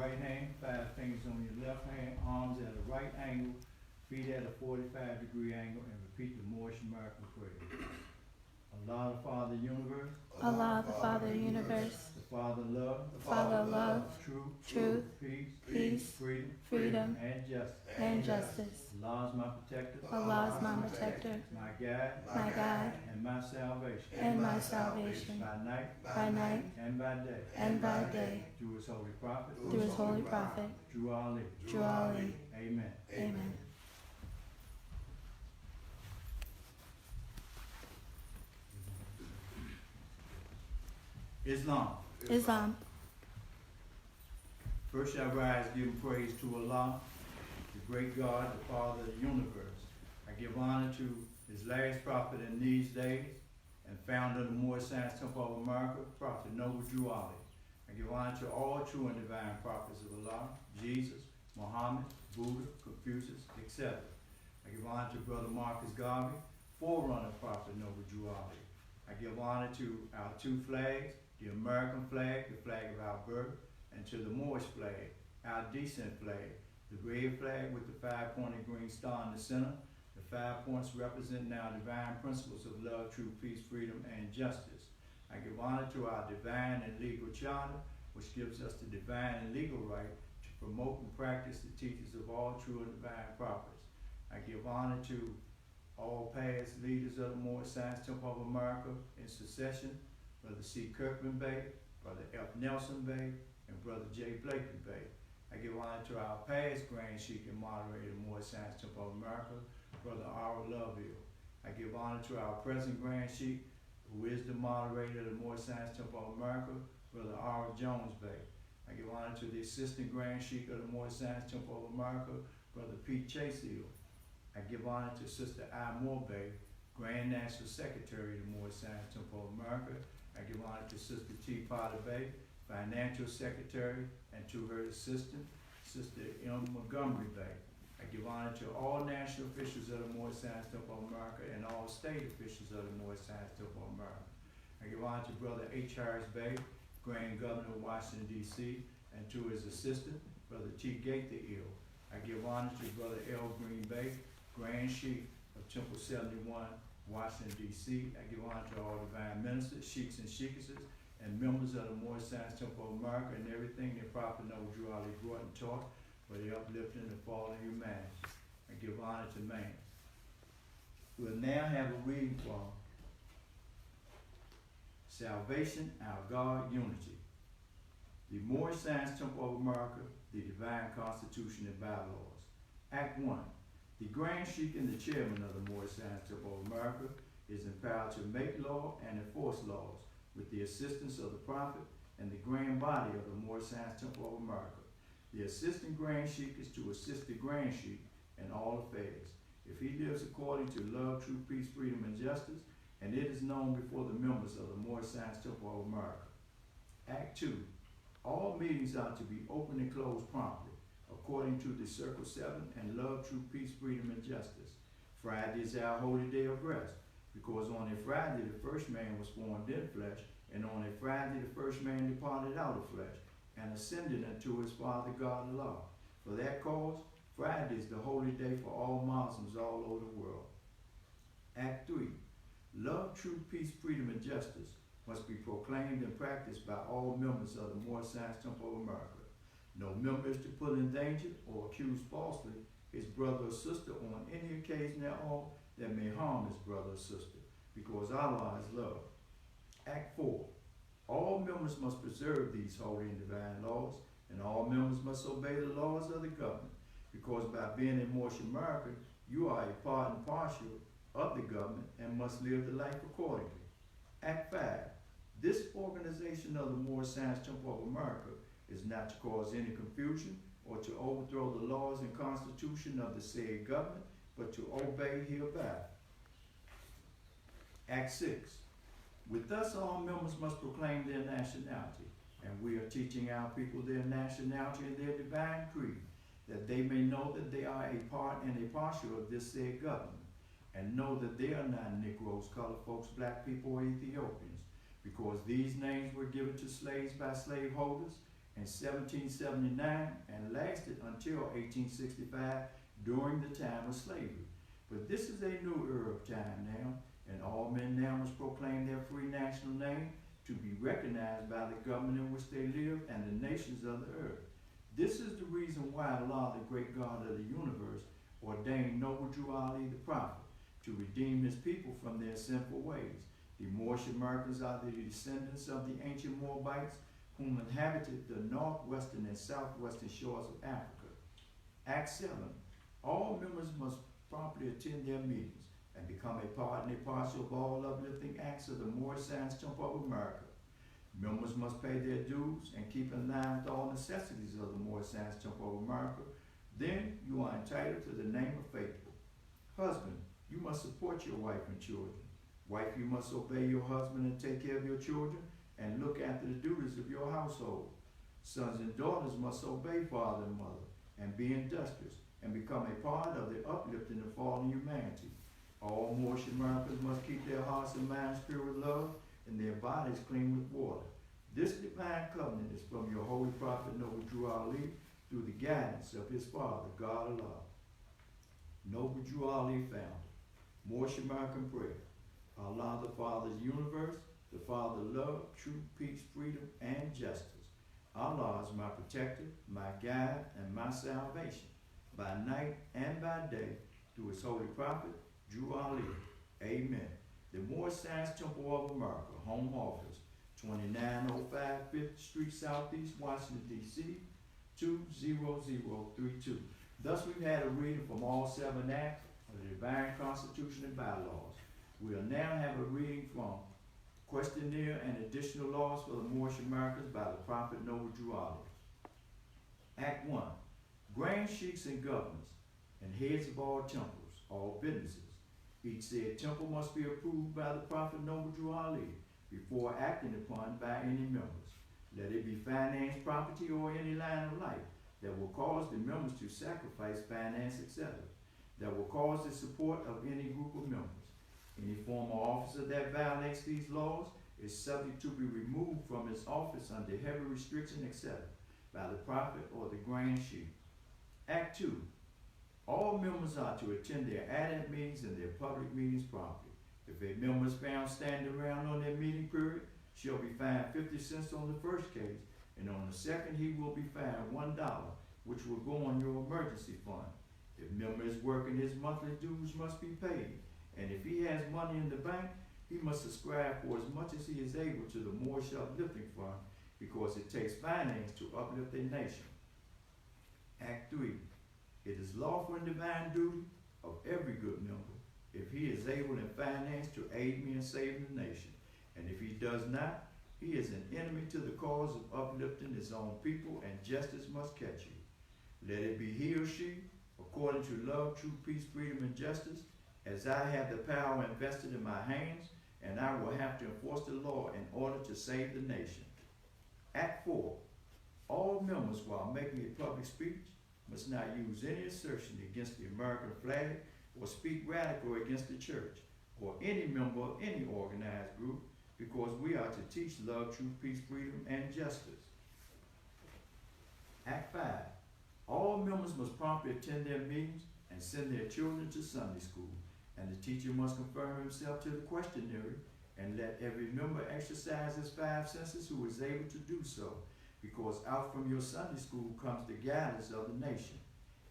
right hand, 5 fingers on your left hand, arms at a right angle, feet at a 45-degree angle, and repeat the Moorish American prayer. Allah the Father universe. Allah the Father universe. The Father love. Father love. Truth. Peace. Freedom. And justice. And justice. Allah is my protector. Allah is my protector. My guide. And my salvation. And my salvation. By night. By night. And by day. And by day. Through his holy prophet. Through his holy prophet. Through Ali. Through Ali. Amen. Amen. Islam. First I rise giving praise to Allah, the great God, the Father of the universe. I give honor to his last prophet in these days and founder of the Moorish Science Temple of America, Prophet Noble Drew Ali. I give honor to all true and divine prophets of Allah, Jesus, Muhammad, Buddha, Confucius, etc. I give honor to Brother Marcus Garvey, forerunner of Prophet Noble Drew Ali. I give honor to our 2 flags, the American flag, the flag of our birth, and to the Moorish flag, our descent flag, the red flag with the 5-pointed green star in the center. The 5 points represent our divine principles of love, truth, peace, freedom, and justice. I give honor to our divine and legal charter, which gives us the divine and legal right to promote and practice the teachings of all true and divine prophets. I give honor to all past leaders of the Moorish Science Temple of America in succession, Brother C. Kirkman Bay, Brother F. Nelson Bay, and Brother J. Blakely Bay. I give honor to our past Grand Sheik and Moderator of the Moorish Science Temple of America, Brother R. Loveville. I give honor to our present Grand Sheik, who is the Moderator of the Moorish Science Temple of America, Brother R. Jones Bay. I give honor to the Assistant Grand Sheik of the Moorish Science Temple of America, Brother Pete Chasehill. I give honor to Sister I. Moore Bay, Grand National Secretary of the Moorish Science Temple of America. I give honor to Sister T. Potter Bay, Financial Secretary, and to her assistant, Sister M. Montgomery Bay. I give honor to all national officials of the Moorish Science Temple of America and all state officials of the Moorish Science Temple of America. I give honor to Brother H. Harris Bay, Grand Governor of Washington, D.C., and to his assistant, Brother T. Gaither. I give honor to Brother L. Green Bay, Grand Sheik of Temple 71, Washington, D.C. I give honor to all divine ministers, sheiks and sheikesses, and members of the Moorish Science Temple of America and everything that Prophet Noble Drew Ali brought and taught for the uplifting and fallen humanity. I give honor to man. We'll now have a reading from Salvation, Our God, Unity. The Moorish Science Temple of America, the Divine Constitution and Bylaws. Act 1. The Grand Sheik and the Chairman of the Moorish Science Temple of America is empowered to make law and enforce laws with the assistance of the Prophet and the Grand Body of the Moorish Science Temple of America. The Assistant Grand Sheik is to assist the Grand Sheik in all affairs. If he lives according to love, truth, peace, freedom, and justice, and it is known before the members of the Moorish Science Temple of America. Act 2. All meetings are to be open and closed promptly, according to the Circle 7 and love, truth, peace, freedom, and justice. Friday is our holy day of rest, because on a Friday the first man was formed in flesh, and on a Friday the first man departed out of flesh, and ascended unto his Father God Allah. For that cause, Friday is the holy day for all Muslims all over the world. Act 3. Love, truth, peace, freedom, and justice must be proclaimed and practiced by all members of the Moorish Science Temple of America. No member is to put in danger or accuse falsely his brother or sister on any occasion at all that may harm his brother or sister, because Allah is love. Act 4. All members must preserve these holy and divine laws, and all members must obey the laws of the government, because by being in Moorish America, you are a part and parcel of the government and must live the life accordingly. Act 5. This organization of the Moorish Science Temple of America is not to cause any confusion or to overthrow the laws and constitution of the said government, but to obey hereby. Act 6. With us, all members must proclaim their nationality, and we are teaching our people their nationality and their divine creed, that they may know that they are a part and a parcel of this said government, and know that they are not Negroes, colored folks, black people, or Ethiopians, because these names were given to slaves by slaveholders, in 1779 and lasted until 1865 during the time of slavery. But this is a new era of time now, and all men now must proclaim their free national name to be recognized by the government in which they live and the nations of the earth. This is the reason why Allah, the great God of the universe, ordained Noble Drew Ali the prophet to redeem his people from their sinful ways. The Moorish Americans are the descendants of the ancient Moabites whom inhabited the northwestern and southwestern shores of Africa. Act 7. All members must promptly attend their meetings and become a part and a partial of all uplifting acts of the Moorish Science Temple of America. Members must pay their dues and keep in line with all necessities of the Moorish Science Temple of America. Then you are entitled to the name of faithful. Husband, you must support your wife and children. Wife, you must obey your husband and take care of your children and look after the duties of your household. Sons and daughters must obey father and mother and be industrious and become a part of the uplifting of fallen humanity. All Moorish Americans must keep their hearts and minds pure with love and their bodies clean with water. This divine covenant is from your holy prophet Noble Drew Ali through the guidance of his father, God Allah. Noble Drew Ali founder. Moorish American prayer. Allah, the Father of the universe, the Father of love, truth, peace, freedom, and justice. Allah is my protector, my guide, and my salvation, by night and by day, through his holy prophet, Drew Ali. Amen. The Moorish Science Temple of America, Home Office, 2905 5th Street, Southeast, Washington, D.C., 20032. Thus, we've had a reading from all 7 acts of the Divine Constitution and Bylaws. We'll now have a reading from Questionnaire and Additional Laws for the Moorish Americans by the Prophet Noble Drew Ali. Act 1. Grand Sheiks and governors and heads of all temples, all businesses. Each said temple must be approved by the Prophet Noble Drew Ali before acting upon by any members. Let it be finance, property, or any line of life that will cause the members to sacrifice finance, etc., that will cause the support of any group of members. Any former officer that violates these laws is subject to be removed from his office under heavy restriction, etc., by the Prophet or the Grand Sheik. Act 2. All members are to attend their added meetings and their public meetings promptly. If a member is found standing around on their meeting period, shall be fined 50 cents on the first case, and on the second he will be fined $1, which will go on your emergency fund. If member is working, his monthly dues must be paid, and if he has money in the bank, he must subscribe for as much as he is able to the Moorish Uplifting Fund, because it takes finance to uplift a nation. Act 3. It is lawful and divine duty of every good member, if he is able in finance, to aid me in saving the nation. And if he does not, he is an enemy to the cause of uplifting his own people, and justice must catch you. Let it be he or she, according to love, truth, peace, freedom, and justice, as I have the power invested in my hands, and I will have to enforce the law in order to save the nation. Act 4. All members, while making a public speech, must not use any assertion against the American flag or speak radical against the church or any member of any organized group, because we are to teach love, truth, peace, freedom, and justice. Act 5. All members must promptly attend their meetings and send their children to Sunday school, and the teacher must confirm himself to the questionnaire, and let every member exercise his 5 senses who is able to do so, because out from your Sunday school comes the guidance of the nation.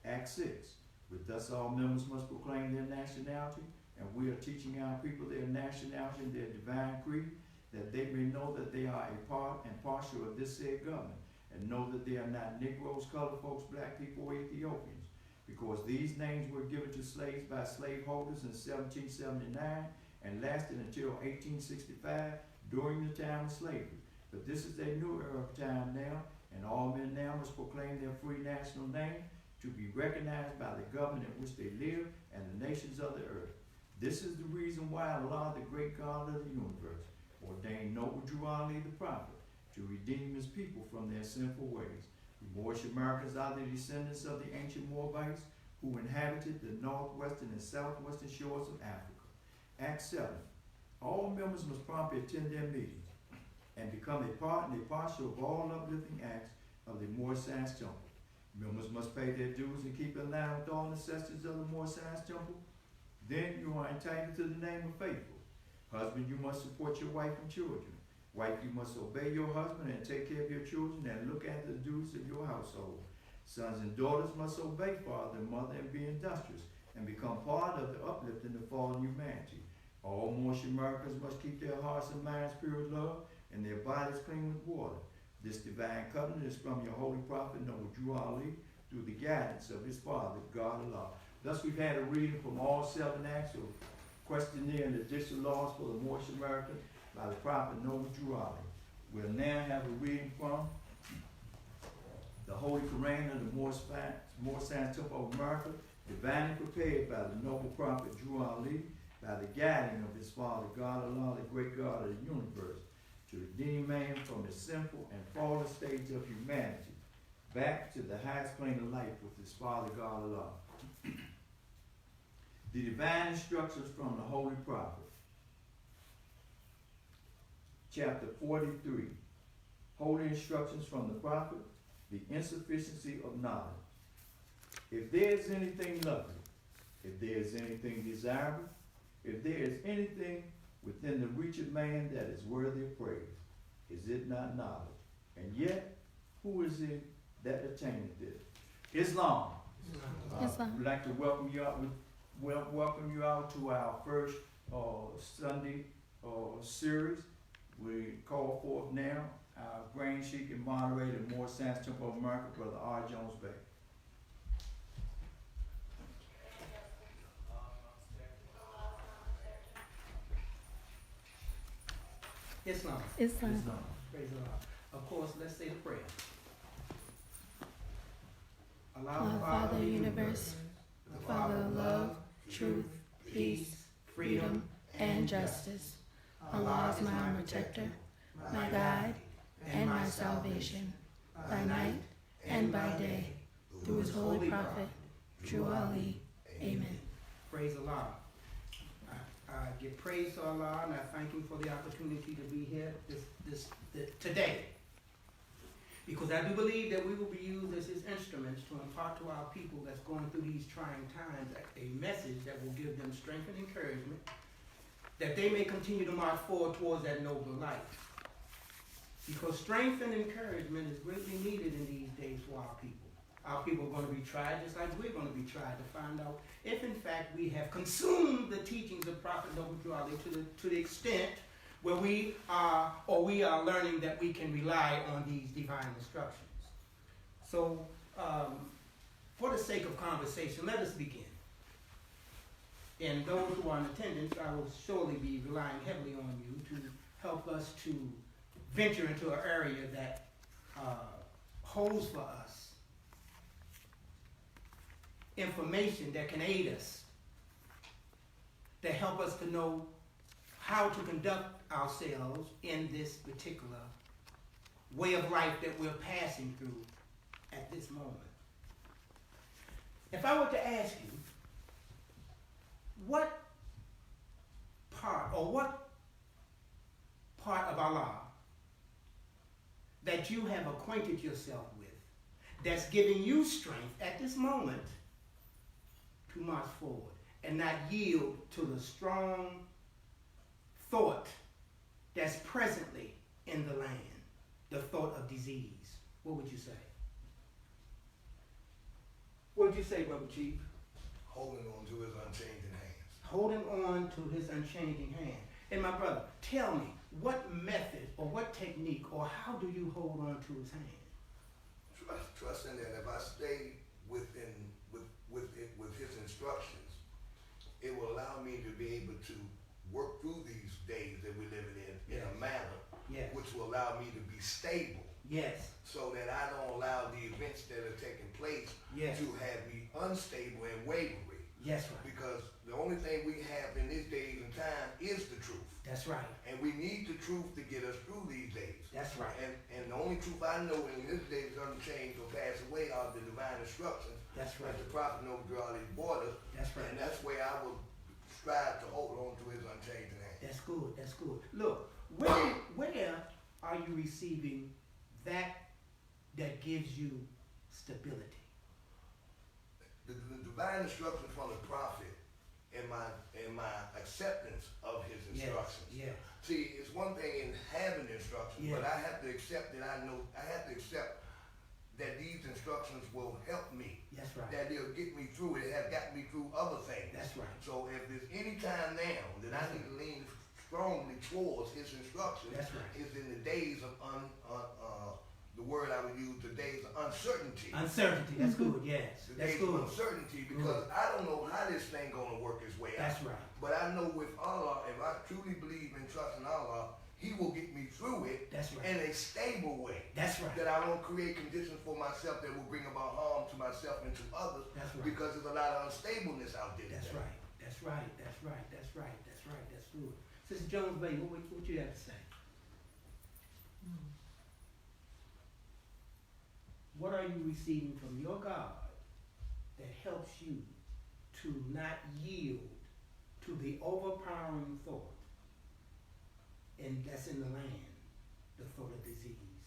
Act 6. With us all members must proclaim their nationality, and we are teaching our people their nationality and their divine creed, that they may know that they are a part and partial of this said government, and know that they are not Negroes, colored folks, black people, or Ethiopians, because these names were given to slaves by slaveholders in 1779 and lasted until 1865 during the time of slavery. But this is a new era of time now, and all men now must proclaim their free national name to be recognized by the government in which they live and the nations of the earth. This is the reason why Allah, the great God of the universe, ordained Noble Drew Ali the prophet to redeem his people from their sinful ways. The Moorish Americans are the descendants of the ancient Moabites who inhabited the northwestern and southwestern shores of Africa. Act 7. All members must promptly attend their meetings and become a part and a partial of all uplifting acts of the Moorish Science Temple. Members must pay their dues and keep in line with all necessities of the Moorish Science Temple. Then you are entitled to the name of faithful. Husband, you must support your wife and children. Wife, you must obey your husband and take care of your children and look after the duties of your household. Sons and daughters must obey father and mother and be industrious and become part of the uplifting of fallen humanity. All Moorish Americans must keep their hearts and minds pure with love and their bodies clean with water. This divine covenant is from your holy prophet, Noble Drew Ali, through the guidance of his father, God Allah. Thus we've had a reading from all 7 acts of questionnaire and additional laws for the Moorish Americans by the prophet Noble Drew Ali. We'll now have a reading from the Holy Quran of the Moorish Science Temple of America, divinely prepared by the noble prophet Drew Ali, by the guiding of his father, God Allah, the great God of the universe, to redeem man from the sinful and fallen stage of humanity, back to the highest plane of life with his father, God Allah. The divine instructions from the Holy Prophet. Chapter 43. Holy instructions from the Prophet, the insufficiency of knowledge. If there is anything lovely, if there is anything desirable, if there is anything within the reach of man that is worthy of praise, is it not knowledge? And yet, who is it that attaineth it? Islam. Islam. We'd like to welcome you out to our first Sunday series. We call forth now our Grand Sheik and Moderator, Moorish Science Temple of America, Brother R. Jones Bay. Islam. Islam. Praise Allah. Of course, let's say the prayer. Our Father of the universe, the Father of love, truth, peace, freedom, and justice. Allah is my protector, my guide, and my salvation, by night and by day, through his holy prophet, Drew Ali. Amen. Praise Allah. I give praise to Allah and I thank him for the opportunity to be here today. Because I do believe that we will be used as his instruments to impart to our people that's going through these trying times a message that will give them strength and encouragement, that they may continue to march forward towards that noble life. Because strength and encouragement is greatly needed in these days for our people. Our people are going to be tried just like we're going to be tried to find out if in fact we have consumed the teachings of Prophet Noble Drew Ali to the extent where we are learning that we can rely on these divine instructions. So, for the sake of conversation, let us begin. And those who are in attendance, I will surely be relying heavily on you to help us to venture into an area that holds for us information that can aid us, that help us to know how to conduct ourselves in this particular way of life that we're passing through at this moment. If I were to ask you, what part of Allah that you have acquainted yourself with that's giving you strength at this moment to march forward and not yield to the strong thought that's presently in the land, the thought of disease? What would you say? What would you say, Brother Chief? Holding on to his unchanging hands. Holding on to his unchanging hand. And my brother, tell me, what method or what technique or how do you hold on to his hand? Trusting that if I stay with his instructions, it will allow me to be able to work through these days that we're living in a manner which will allow me to be stable. Yes. So that I don't allow the events that are taking place to have me unstable and wavery. Yes, right. Because the only thing we have in these days and time is the truth. That's right. And we need the truth to get us through these days. That's right. And the only truth I know in this day is unchanged or pass away are the divine instructions. That's right. That the prophet Noble Drew Ali brought us. That's right. And that's where I will strive to hold on to his unchanging hand. That's good. That's good. Look, where are you receiving that that gives you stability? The divine instructions from the prophet and my acceptance of his instructions. Yeah. See, it's one thing in having instructions, but I have to accept that I have to accept that these instructions will help me. That's right. That they'll get me through it. It has gotten me through other things. That's right. So if there's any time now that I need to lean strongly towards his instructions, That's right. is in the days of the word I would use, the days of uncertainty. Uncertainty. That's good. Yes. The That's days of good. uncertainty, because I don't know how this thing gonna work its way out. That's right. But I know with Allah, if I truly believe and trust in Allah, He will get me through it That's right. in a stable way. That's right. That I don't create conditions for myself that will bring about harm to myself and to others. That's right. Because there's a lot of unstableness out there. That's today. right. That's right. That's right. That's right. That's right. That's good. Sister Jones, baby, what you have to say? What are you receiving from your God that helps you to not yield to the overpowering thought, and that's in the land, the thought of disease?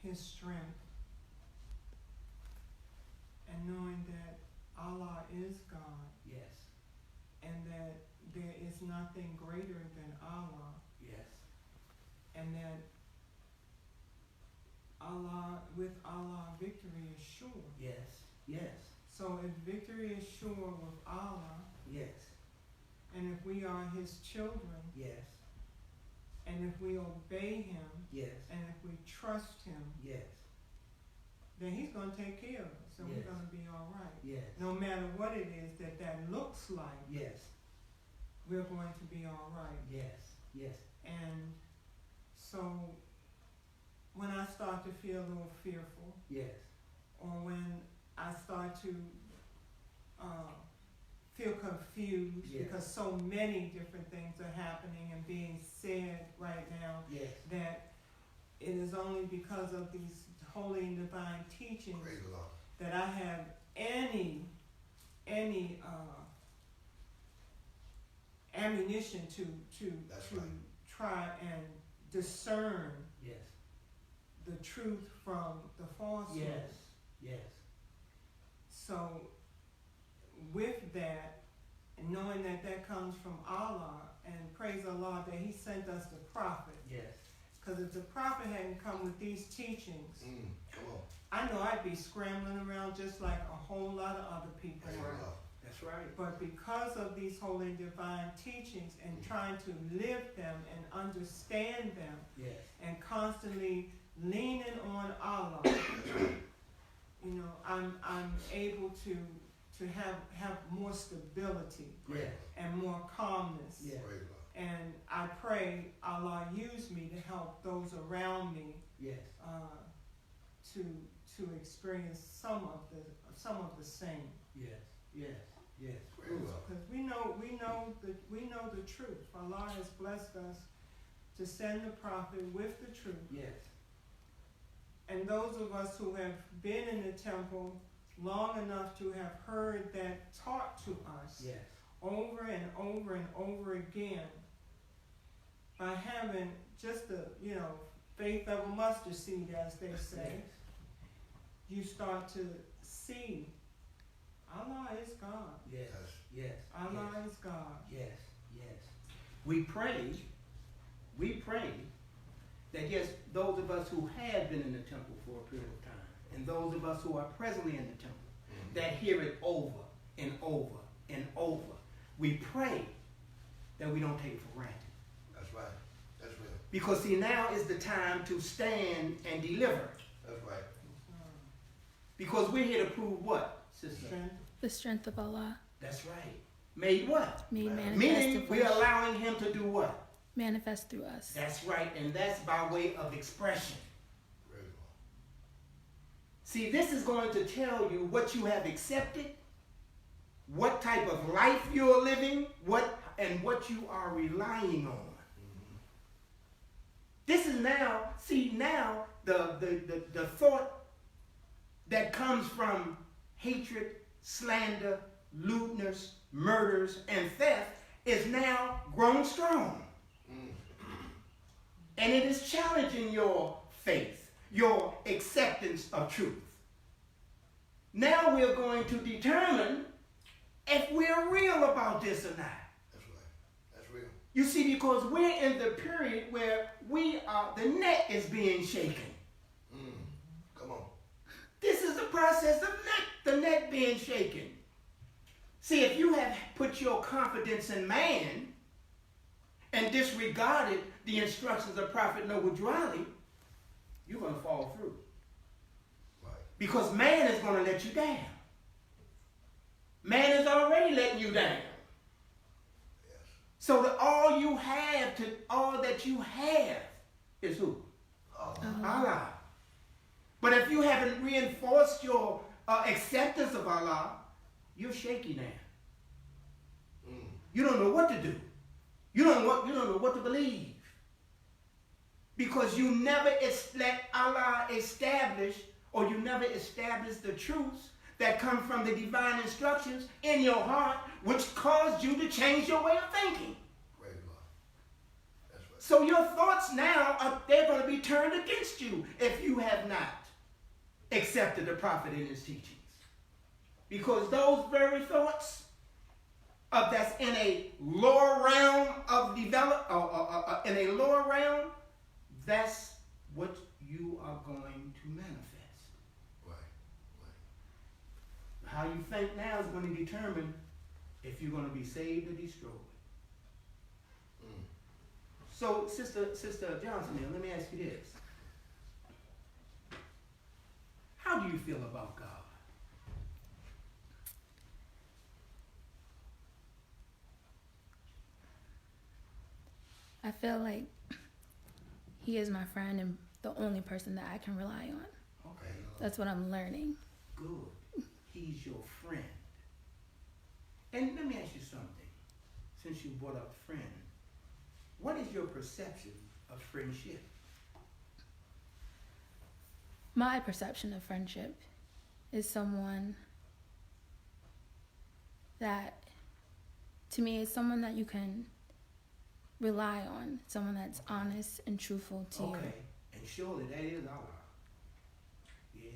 His strength, and knowing that Allah is God, Yes. and that there is nothing greater than Allah, Yes. and that with Allah, victory is sure. Yes. Yes. So if victory is sure with Allah, Yes. and if we are His children, Yes. and if we obey Him, Yes. and if we trust Him, Yes. then He's going to take care of us, and Yes. we're going to be all right. Yes. No matter what it is that looks like, Yes. we're going to be all right. Yes. Yes. And so when I start to feel a little fearful, Yes. or when I start to feel confused, Yes. because so many different things are happening and being said right now, Yes. that it is only because of these holy and divine teachings Praise the Lord. that I have any ammunition to That's right. try and discern Yes. the truth from the falsehood. Yes. Yes. So with that, and knowing that comes from Allah, and praise Allah that He sent us the prophet, Yes. because if the prophet hadn't come with these teachings, Come on. I know I'd be scrambling around just like a whole lot of other people Praise are. the Lord. That's right. But because of these holy and divine teachings and trying to live them and understand them Yes. and constantly leaning on Allah, you know, I'm able to have more stability Yes. and more calmness. Yes. Praise the Lord. And I pray Allah use me to help those around me Yes. to experience some of the same. Yes. Yes. Yes. Praise the Lord. Because we know the truth. Allah has blessed us to send the prophet with the truth. Yes. And those of us who have been in the temple long enough to have heard that taught to us Yes. over and over and over again, by having just the faith of a mustard seed, as they say, you start to see Allah is God. Yes. Yes. Allah is God. Yes. Yes. We pray that yes, those of us who have been in the temple for a period of time, and those of us who are presently in the temple, that hear it over and over and over, we pray that we don't take it for granted. That's right. That's real. Because see, now is the time to stand and deliver. That's right. Because we're here to prove what, sister? Strength. The strength of Allah That's right. Made what? made manifest Meaning in we're flesh, allowing Him to do what? manifest through us. That's right, and that's by way of expression. Praise the Lord. See, this is going to tell you what you have accepted, what type of life you're living, what you are relying on. This is now the thought that comes from hatred, slander, lewdness, murders, and theft is now grown strong. And it is challenging your faith, your acceptance of truth. Now we're going to determine if we're real about this or not. That's right. That's real. You see, because we're in the period where the net is being shaken. Come on. This is the process of the net being shaken. See, if you have put your confidence in man and disregarded the instructions of Prophet Noble Drawley, you're going to fall through. Right. Because man is going to let you down. Man is already letting you down. Yes. So that all that you have is who? Allah. But if you haven't reinforced your acceptance of Allah, you're shaky now. You don't know what to do. You don't know what to believe. Because you never let Allah establish, or you never establish the truths that come from the divine instructions in your heart, which caused you to change your way of thinking. Praise God. That's right. So your thoughts now, they're going to be turned against you if you have not accepted the Prophet in his teachings. Because those very thoughts that's in a lower realm of in a lower realm, that's what you are going to manifest. Right. Right. How you think now is going to determine if you're going to be saved or destroyed. So, Sister Johnson, let me ask you this. How do you feel about God? I feel like he is my friend and the only person that I can rely on. Okay. That's what I'm learning. Good. He's your friend. And let me ask you something. Since you brought up friend, what is your perception of friendship? My perception of friendship is someone that, to me, is someone that you can rely on, someone that's honest and truthful to you. Okay, and surely that is Allah. Yeah,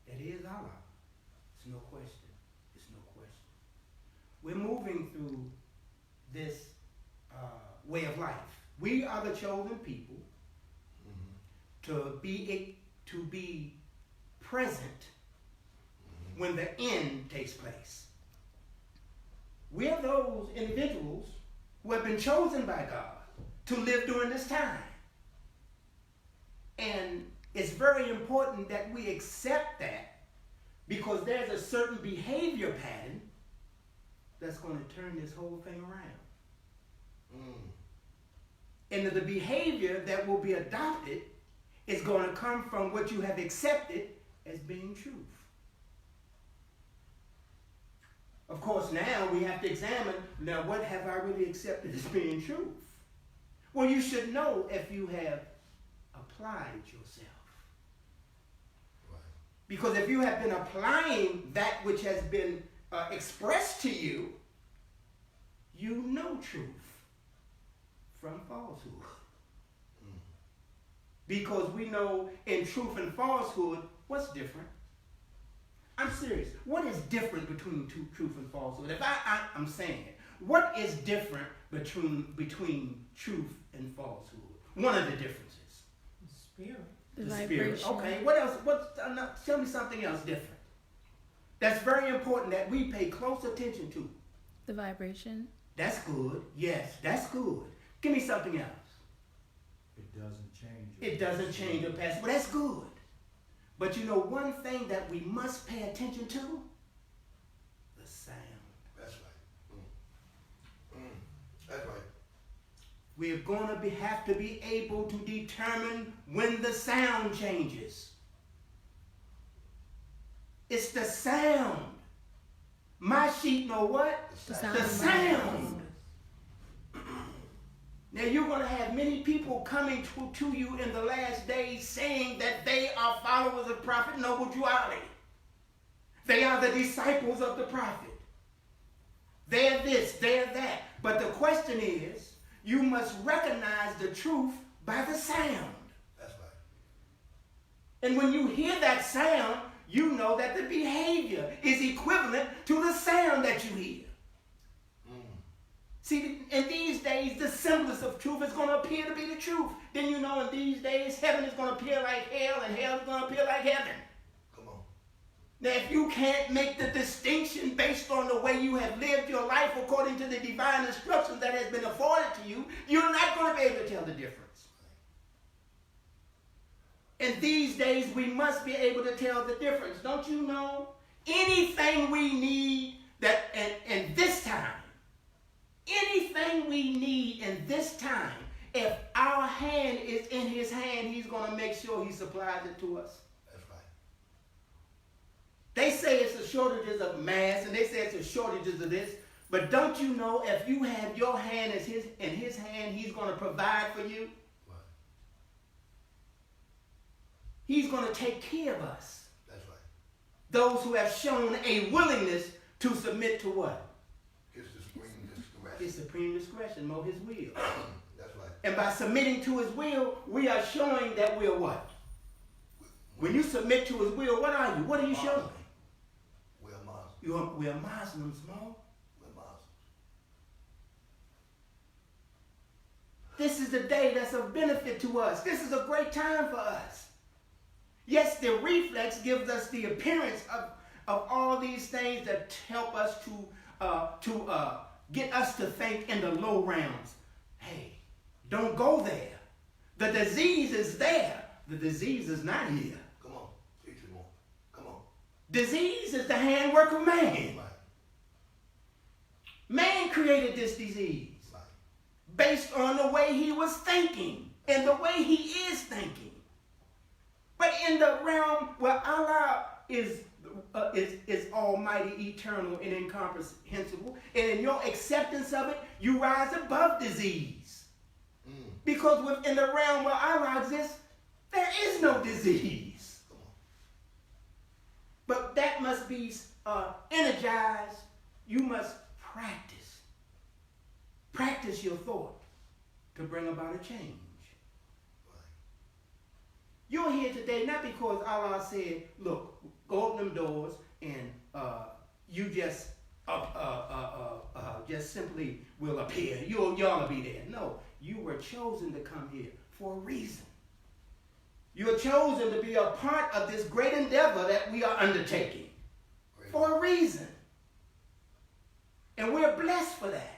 that is Allah. It's no question. It's no question. We're moving through this way of life. We are the chosen people to be present when the end takes place. We are those individuals who have been chosen by God to live during this time. And it's very important that we accept that, because there's a certain behavior pattern that's going to turn this whole thing around. And the behavior that will be adopted is going to come from what you have accepted as being truth. Of course, now we have to examine, now what have I really accepted as being truth? Well, you should know if you have applied yourself. Right. Because if you have been applying that which has been expressed to you, you know truth from falsehood. Because we know in truth and falsehood, what's different? I'm serious. What is different between truth and falsehood? If I'm saying it, what is different between truth and falsehood? One of the differences. The spirit. The spirit. vibration. Okay. What else? Tell me something else different. That's very important that we pay close attention to. The vibration. That's good. Yes, that's good. Give me something else. It doesn't change. It doesn't change your past. Well, that's good. But you know one thing that we must pay attention to? The sound. That's right. That's right. We're going to have to be able to determine when the sound changes. It's the sound. My sheep know what? The sound. The sound. Now you're going to have many people coming to you in the last days saying that they are followers of Prophet Noble Drawley. They are the disciples of the Prophet. They're this, they're that. But the question is, you must recognize the truth by the sound. That's right. And when you hear that sound, you know that the behavior is equivalent to the sound that you hear. See, in these days, the simplest of truth is going to appear to be the truth. Then you know in these days, heaven is going to appear like hell, and hell is going to appear like heaven. Come on. Now, if you can't make the distinction based on the way you have lived your life according to the divine instructions that has been afforded to you, you're not going to be able to tell the difference. In these days, we must be able to tell the difference. Don't you know? Anything we need that, and this time, anything we need in this time, if our hand is in his hand, he's going to make sure he supplies it to us. That's right. They say it's a shortages of masks, and they say it's a shortages of this. But don't you know if you have your hand in his hand, he's going to provide for you? Right. He's going to take care of us. That's right. Those who have shown a willingness to submit to what? His supreme discretion. His supreme discretion, Mo, his will. That's right. And by submitting to his will, we are showing that we're what? When you submit to his will, what are you? What are you showing? We're Muslims. We're Muslims, Mo. We're Muslims. This is a day that's of benefit to us. This is a great time for us. Yes, the reflex gives us the appearance of all these things that help us to get us to think in the low realms. Hey, don't go there. The disease is there. The disease is not here. Come on. Teach it more. Come on. Disease is the handwork of man. Right. Man created this disease Right. based on the way he was thinking and the way he is thinking. But in the realm where Allah is almighty, eternal, and incomprehensible, and in your acceptance of it, you rise above disease. Because within the realm where Allah exists, there is no disease. Come on. But that must be energized. You must practice. Practice your thought to bring about a change. You're here today not because Allah said, look, go open them doors and you just simply will appear. Y'all will be there. No, you were chosen to come here for a reason. You're chosen to be a part of this great endeavor that we are undertaking for a reason. And we're blessed for that.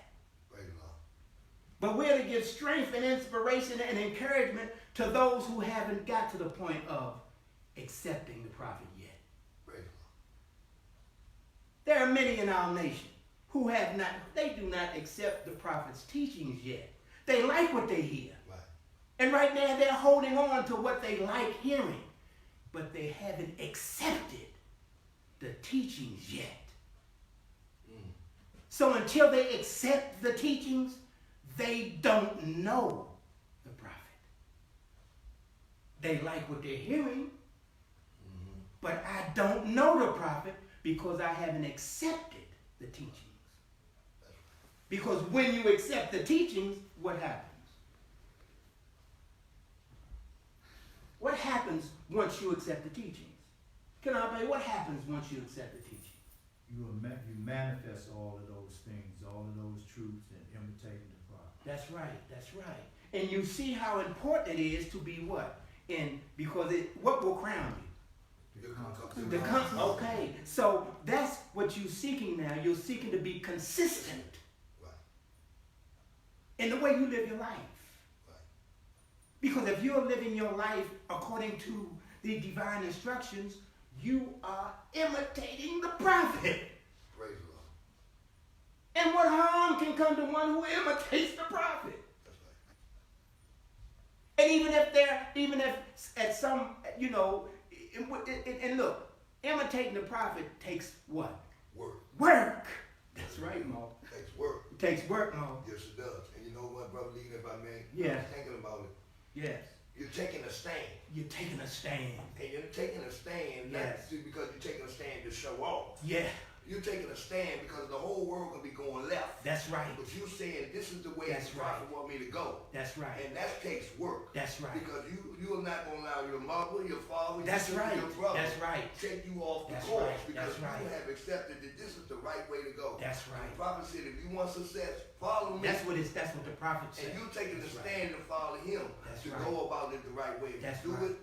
But we're to give strength and inspiration and encouragement to those who haven't got to the point of accepting the prophet yet. There are many in our nation who they do not accept the prophet's teachings yet. They like what they hear. Right. And right now they're holding on to what they like hearing. But they haven't accepted the teachings yet. So until they accept the teachings, they don't know the prophet. They like what they're hearing, but I don't know the prophet because I haven't accepted the teachings. Because when you accept the teachings, what happens? What happens once you accept the teachings? Can I say what happens once you accept the teachings? You manifest all of those things, all of those truths, and imitating the prophet. That's right. That's right. And you see how important it is to be what? Because what will crown you? Okay. So that's what you're seeking now. You're seeking to be consistent in the way you live your life. Because if you're living your life according to the divine instructions, you are imitating the prophet. Praise the Lord. And what harm can come to one who imitates the prophet? That's right. And even if at some, and look, imitating the prophet takes what? Work. That's right, Mo. It takes work. It takes work, Mo. Yes, it does. And you know what, Brother Lee, if I may? Yeah. I was thinking about it. Yes. You're taking a stand. You're taking a stand. And you're taking a stand, Yes. not because you're taking a stand to show off. Yeah. You're taking a stand because the whole world could be going left. That's right. But you're saying this is the way That's the prophet want me to go. That's right. And that takes work. That's right. Because you are not going to allow your mother, your father, That's your sister, right. your brother That's right. take you off the That's course right. because That's right. you have accepted that this is the right way to go. That's And right. the prophet said, if you want success, follow me. That's what the prophet said. And you taking the That's right. stand to follow him That's to right. go about it the right way. If That's you do right. it,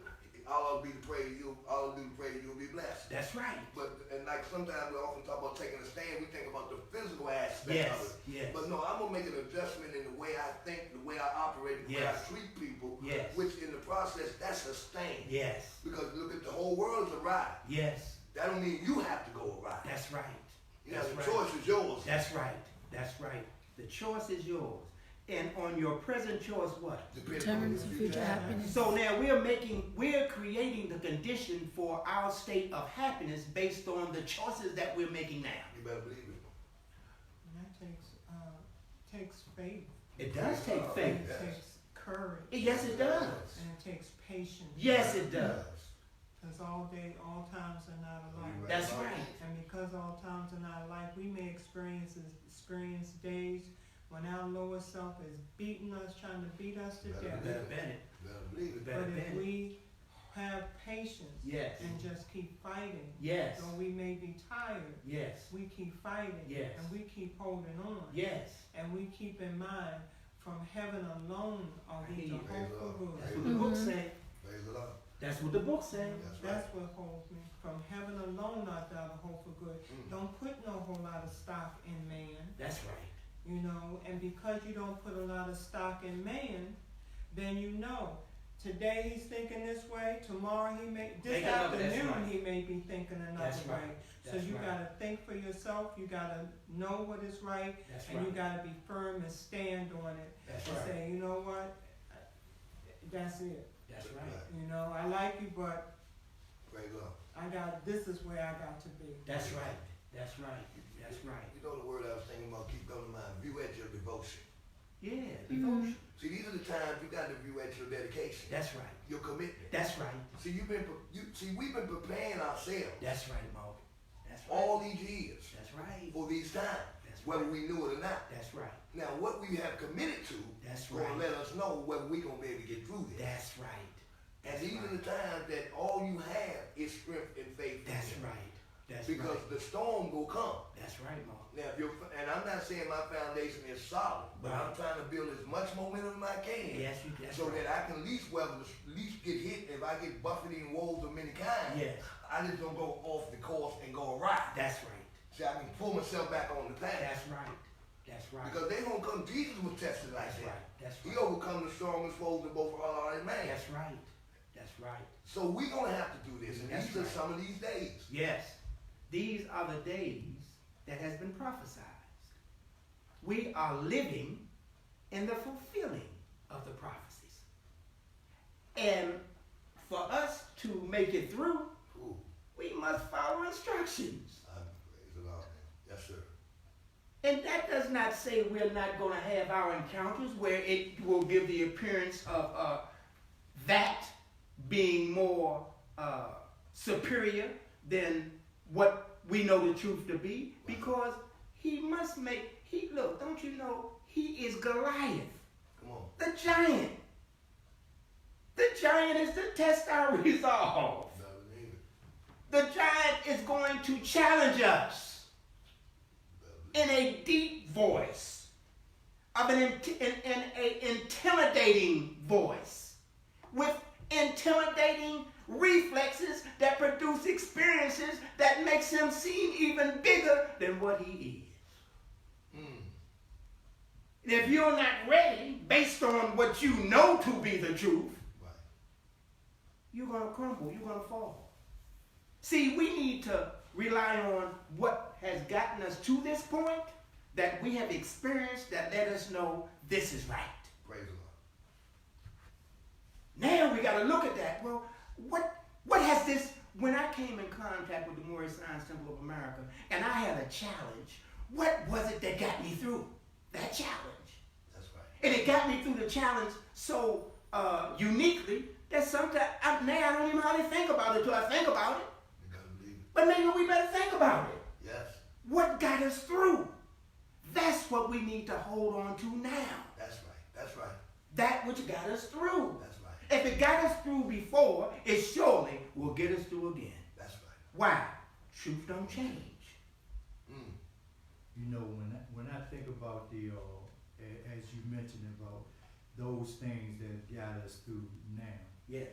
all I'll be to pray to you, all I'll do to pray to you'll be blessed. That's right. But and like sometimes we often talk about taking a stand, we think about the physical aspect Yes. of it. Yes. But no, I'm gonna make an adjustment in the way I think, the way I operate, the way I Yes. treat people. Yes. Which in the process, that's a stand. Yes. Because look at the whole world's awry. Yes. That don't mean you have to go awry. That's right. You know, That's the right. choice is yours. That's right. That's right. The choice is yours. And on your present choice, what? Determines on your future happiness. So now we're creating the condition for our state of happiness based on the choices that we're making now. You better believe it. And that takes faith. It does take faith. It takes courage. Yes, it does. And it takes patience. Yes, it does. Because all times are not alike. That's right. And because all times are not alike, we may experience days when our lower self is beating us, trying to beat us to You death. better bet it. You better believe it. Better But bet if it. we have patience Yes. and just keep fighting, Yes. though we may be tired, Yes. we keep fighting Yes. and we keep holding on. Yes. And we keep in mind, from heaven alone are we to Praise hope for That's good. what the book says. Praise the Lord. That's what the book says. That's right. That's what holds me. From heaven alone art thou to hope for good. Don't put no whole lot of stock in man, That's right. you know, and because you don't put a lot of stock in man, then you know, today he's thinking this way, tomorrow this Think another, that's afternoon right. he may be thinking another That's right. way. So That's you right. gotta think for yourself, you gotta know what is right, That's and you right. gotta be firm and stand on it. That's And right. say, you know what, that's it. That's right. You know, I like you, but Praise the Lord. this is where I got to be. That's right. That's right. That's right. You know the word I was thinking about, keep coming to mind. View at your devotion. Yeah. Devotion. See, these are the times you got to view at your dedication. That's right. Your commitment. That's right. See, we've been preparing ourselves That's right, Mo. That's right. all these years That's right. for these times, That's whether right. we knew it or not. That's right. Now, what we have committed to That's will right. let us know whether we're going to be able to get through this. That's right. And That's these are right. the times that all you have is strength and faith. in That's Him. right. That's Because right. the storm will come. That's right, Mo. Now, and I'm not saying my foundation is solid, but Right. I'm trying to build as much momentum as I can. Yes, you. That's So right. that I can at least get hit. If I get buffeted in woes of many kinds, Yes. I just don't go off the course and go awry. That's right. See, I can pull myself back on the path. That's right. That's right. Because they gonna come. Jesus was tested like That's that. right. That's He right. overcome the strongest foes of both Allah and man. That's right. That's right. So we're gonna have to do this, and That's these are right. some of these days. Yes. These are the days that has been prophesied. We are living in the fulfilling of the prophecies. And for us to make it through, Ooh, we must follow instructions. praise the Lord. Yes, sir. And that does not say we're not going to have our encounters where it will give the appearance of that being more superior than what we know the truth to be, because look, don't you know, he is Goliath, Come on. the giant. The giant is to test our resolve. Better believe it. The giant is going to challenge us in a deep voice, of an intimidating voice, with intimidating reflexes that produce experiences that makes him seem even bigger than what he is. And if you're not ready, based on what you know to be the truth, Right. you're going to crumble, you're going to fall. See, we need to rely on what has gotten us to this point that we have experienced that let us know this is right. Praise the Now we got to look at that. Well, what has this, when I came in contact with the Moorish Science Temple of America and I had a challenge, what was it that got me through that challenge? That's right. And it got me through the challenge so uniquely that sometimes I don't even hardly think about it till I think about it. You gotta believe it. But maybe we better think about it. Yes. what got us through. That's what we need to hold on to now. That's right. That's right. That which got us through. That's right. If it got us through before, it surely will get us through again. That's right. Why? Truth don't change. Mm. You know, when I think about the, as you mentioned about those things that got us through now, Yes.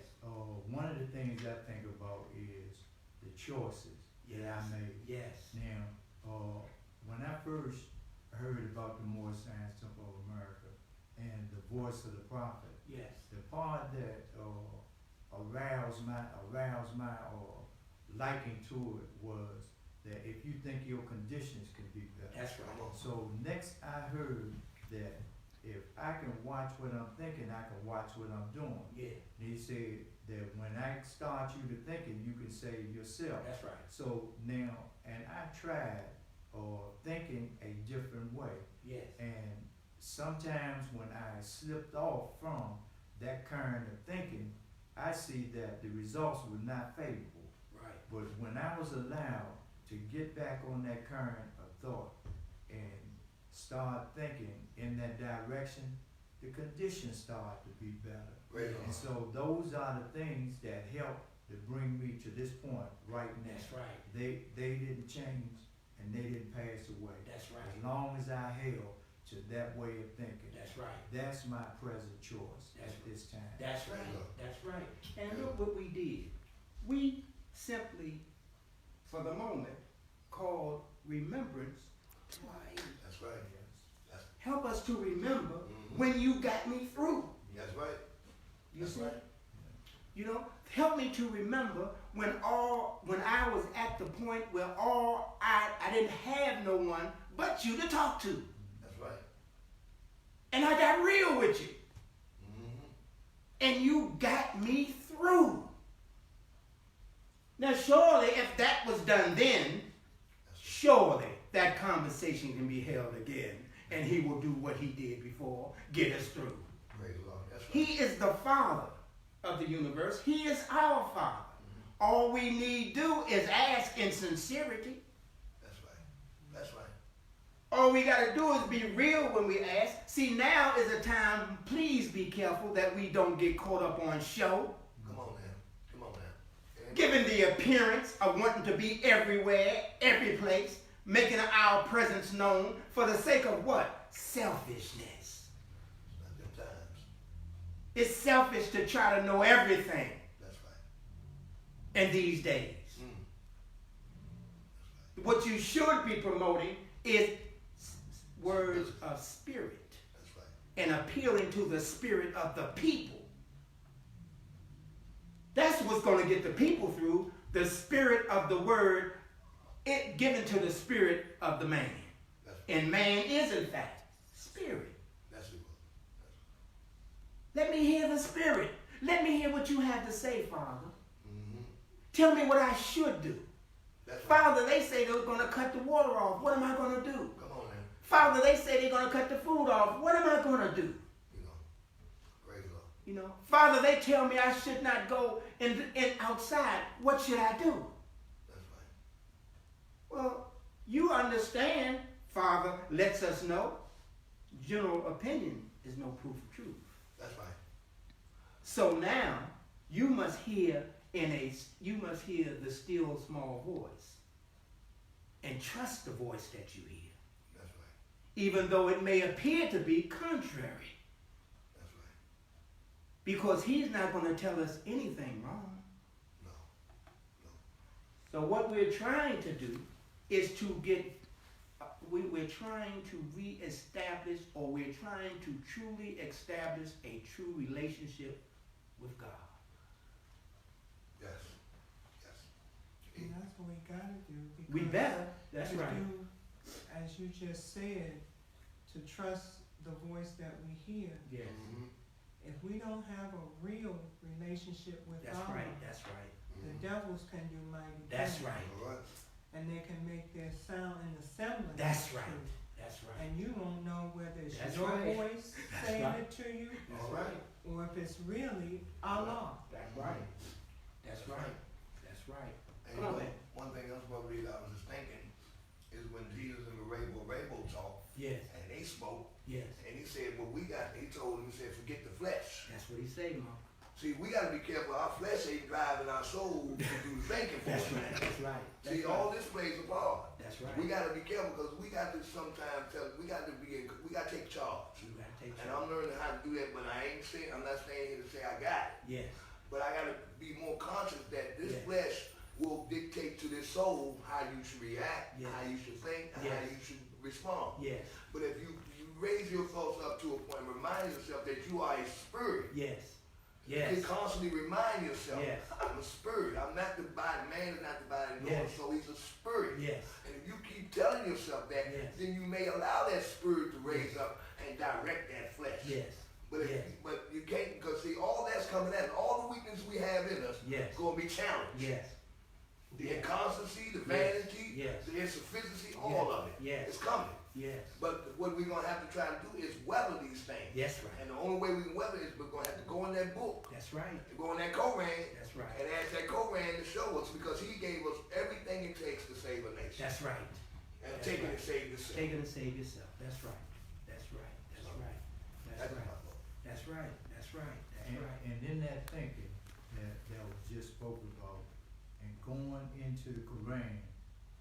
one of the things I think about is the choices that I made. Yes. Now, when I first heard about the Moorish Temple of America and the voice of the prophet, Yes. the part that aroused my liking to it was that if you think your conditions can be better. That's right. So next I heard that if I can watch what I'm thinking, I can watch what I'm doing. Yeah. And he said that when I start you to thinking, you can save yourself. That's right. So now, and I tried thinking a different way. Yes. And sometimes when I slipped off from that current of thinking, I see that the results were not favorable. Right. But when I was allowed to get back on that current of thought and start thinking in that direction, the conditions start to be better. Great. And so those are the things that help to bring me to this point right now. That's right. They didn't change and they didn't pass away. That's right. As long as I held to that way of thinking. That's right. That's my present choice That's at this time. That's right. That's right. And look what we did. We simply, for the moment, called remembrance twice. That's right. Yes. Help us to remember Mhm. when you got me through. That's right. You That's see? right. You know, help me to remember when I was at the point where I didn't have no one but you to talk to. That's right. And I got real with you. Mm-hmm. And you got me through. Now surely if that was done then, surely that conversation can be held again. And he will do what he did before, get us through. Praise the Lord. That's right. He is the Father of the universe. He is our Father. All we need do is ask in sincerity. That's right. That's right. All we got to do is be real when we ask. See, now is a time, please be careful that we don't get caught up on show. Come on now. Come on now. And Given the appearance of wanting to be everywhere, every place, making our presence known for the sake of what? Selfishness. it's not them times. It's selfish to try to know everything That's right. in these days. Mm. What you should be promoting is words of spirit That's right. and appealing to the spirit of the people. That's what's going to get the people through, the spirit of the word, it given to the spirit of the man. That's right. And man is, in fact, spirit. That's it. Let me hear the spirit. Let me hear what you have to say, Father. Mm-hmm. Tell me what I should do. That's right. Father, they say they're going to cut the water off. What am I going to do? Come on now. Father, they say they're going to cut the food off. What am I going to do? You know. Praise the Lord. You know, Father, they tell me I should not go in outside. What should I do? That's right. Well, you understand, Father lets us know, general opinion is no proof of truth. That's right. So now you must hear the still small voice and trust the voice that you hear, That's right. even though it may appear to be contrary, That's right. because he's not going to tell us anything wrong. No. So what we're trying to do is to we're trying to reestablish, or we're trying to truly establish a true relationship with God. Yes. Yes. And that's what we gotta do. We because better. That's to right. do, as you just said, to trust the voice that we hear. Yes. Mm-hmm. If we don't have a real relationship with That's God, right. That's right. the devils can do mighty That's things. right. All right. And they can make their sound in the semblance That's of right. truth. That's right. And you won't know whether it's That's your right. voice That's saying right. it to you, That's All right. or if it's really Allah. That's right. That's right. That's right. And Come on, you know, man. one thing else, Brother Reed, I was just thinking, is when See, we got to be careful. Our flesh ain't driving our soul to do the thinking for That's us. right. That's right. That's See, right. all this plays a part. That's right. We got to be careful because we got to sometimes we got to take charge. You gotta take And charge. I'm learning how to do that, but I'm not standing here to say I got it. Yes. But I got to be more conscious that this Yes. flesh will dictate to this soul how you should react, Yes. how you should think, and how Yes. you should respond. Yes. But if you raise your thoughts up to a point, remind yourself that you are a spirit. Yes. You Yes. constantly remind yourself, Yes. I'm a spirit. I'm not the body. Man is not the body nor Yes. so he's a spirit. Yes. And if you keep telling yourself that, Yes. then you may allow that spirit to raise up and direct that flesh. Yes. But if Yes. but you can't, because see, all that's coming at us, all the weakness we have in us Yes. is going to be challenged. Yes. The inconstancy, the vanity, Yes. the insufficiency, all of it. Yes. It's coming. Yes. But what we're going to have to try to do is weather these things. That's right. And the only way we can weather is we're going to have to go in that book, That's right. to go in that Koran, That's right. and ask that Koran to show us, because he gave us everything it takes to save a nation. That's right. And That's take it right. and save yourself. Take it and save yourself. That's right. That's right. That's right. That's That's right. my thought. That's right. That's right. That's And, right. and in that thinking that was just spoken about, and going into the Quran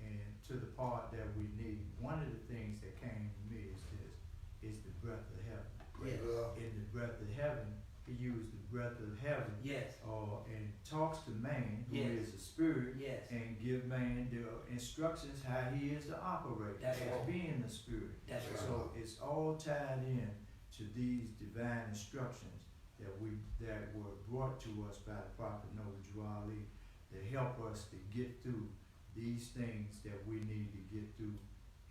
and to the part that we need, one of the things that came to me is this, is the breath of heaven. Praise Yes. God. In the breath of heaven, he used the breath of heaven, Yes. and talks to man, who Yes. is a spirit, Yes. and give man the instructions how he is to operate That's as right. being the spirit. That's right. So it's all tied in to these divine instructions that were brought to us by the prophet Noah Ali to help us to get through these things that we need to get through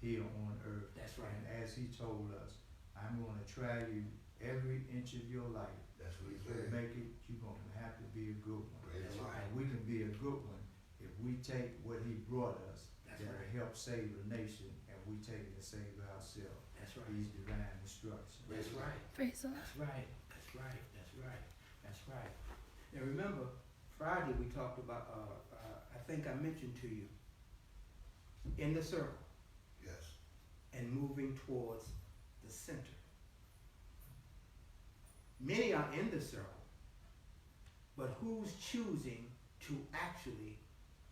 here on earth. That's right. And as he told us, I'm going to try you every inch of your life. That's what he If you said. make it, you're going to have to be a good one. Praise That's God. right. And we can be a good one if we take what he brought us That's that'll right. help save the nation, and we take it to save ourselves. That's right. These divine instructions. That's right. Praise the Lord. That's right. That's right. That's right. That's right. And remember, Friday we talked about, I think I mentioned to you, in the circle Yes. and moving towards the center. Many are in the circle, but who's choosing to actually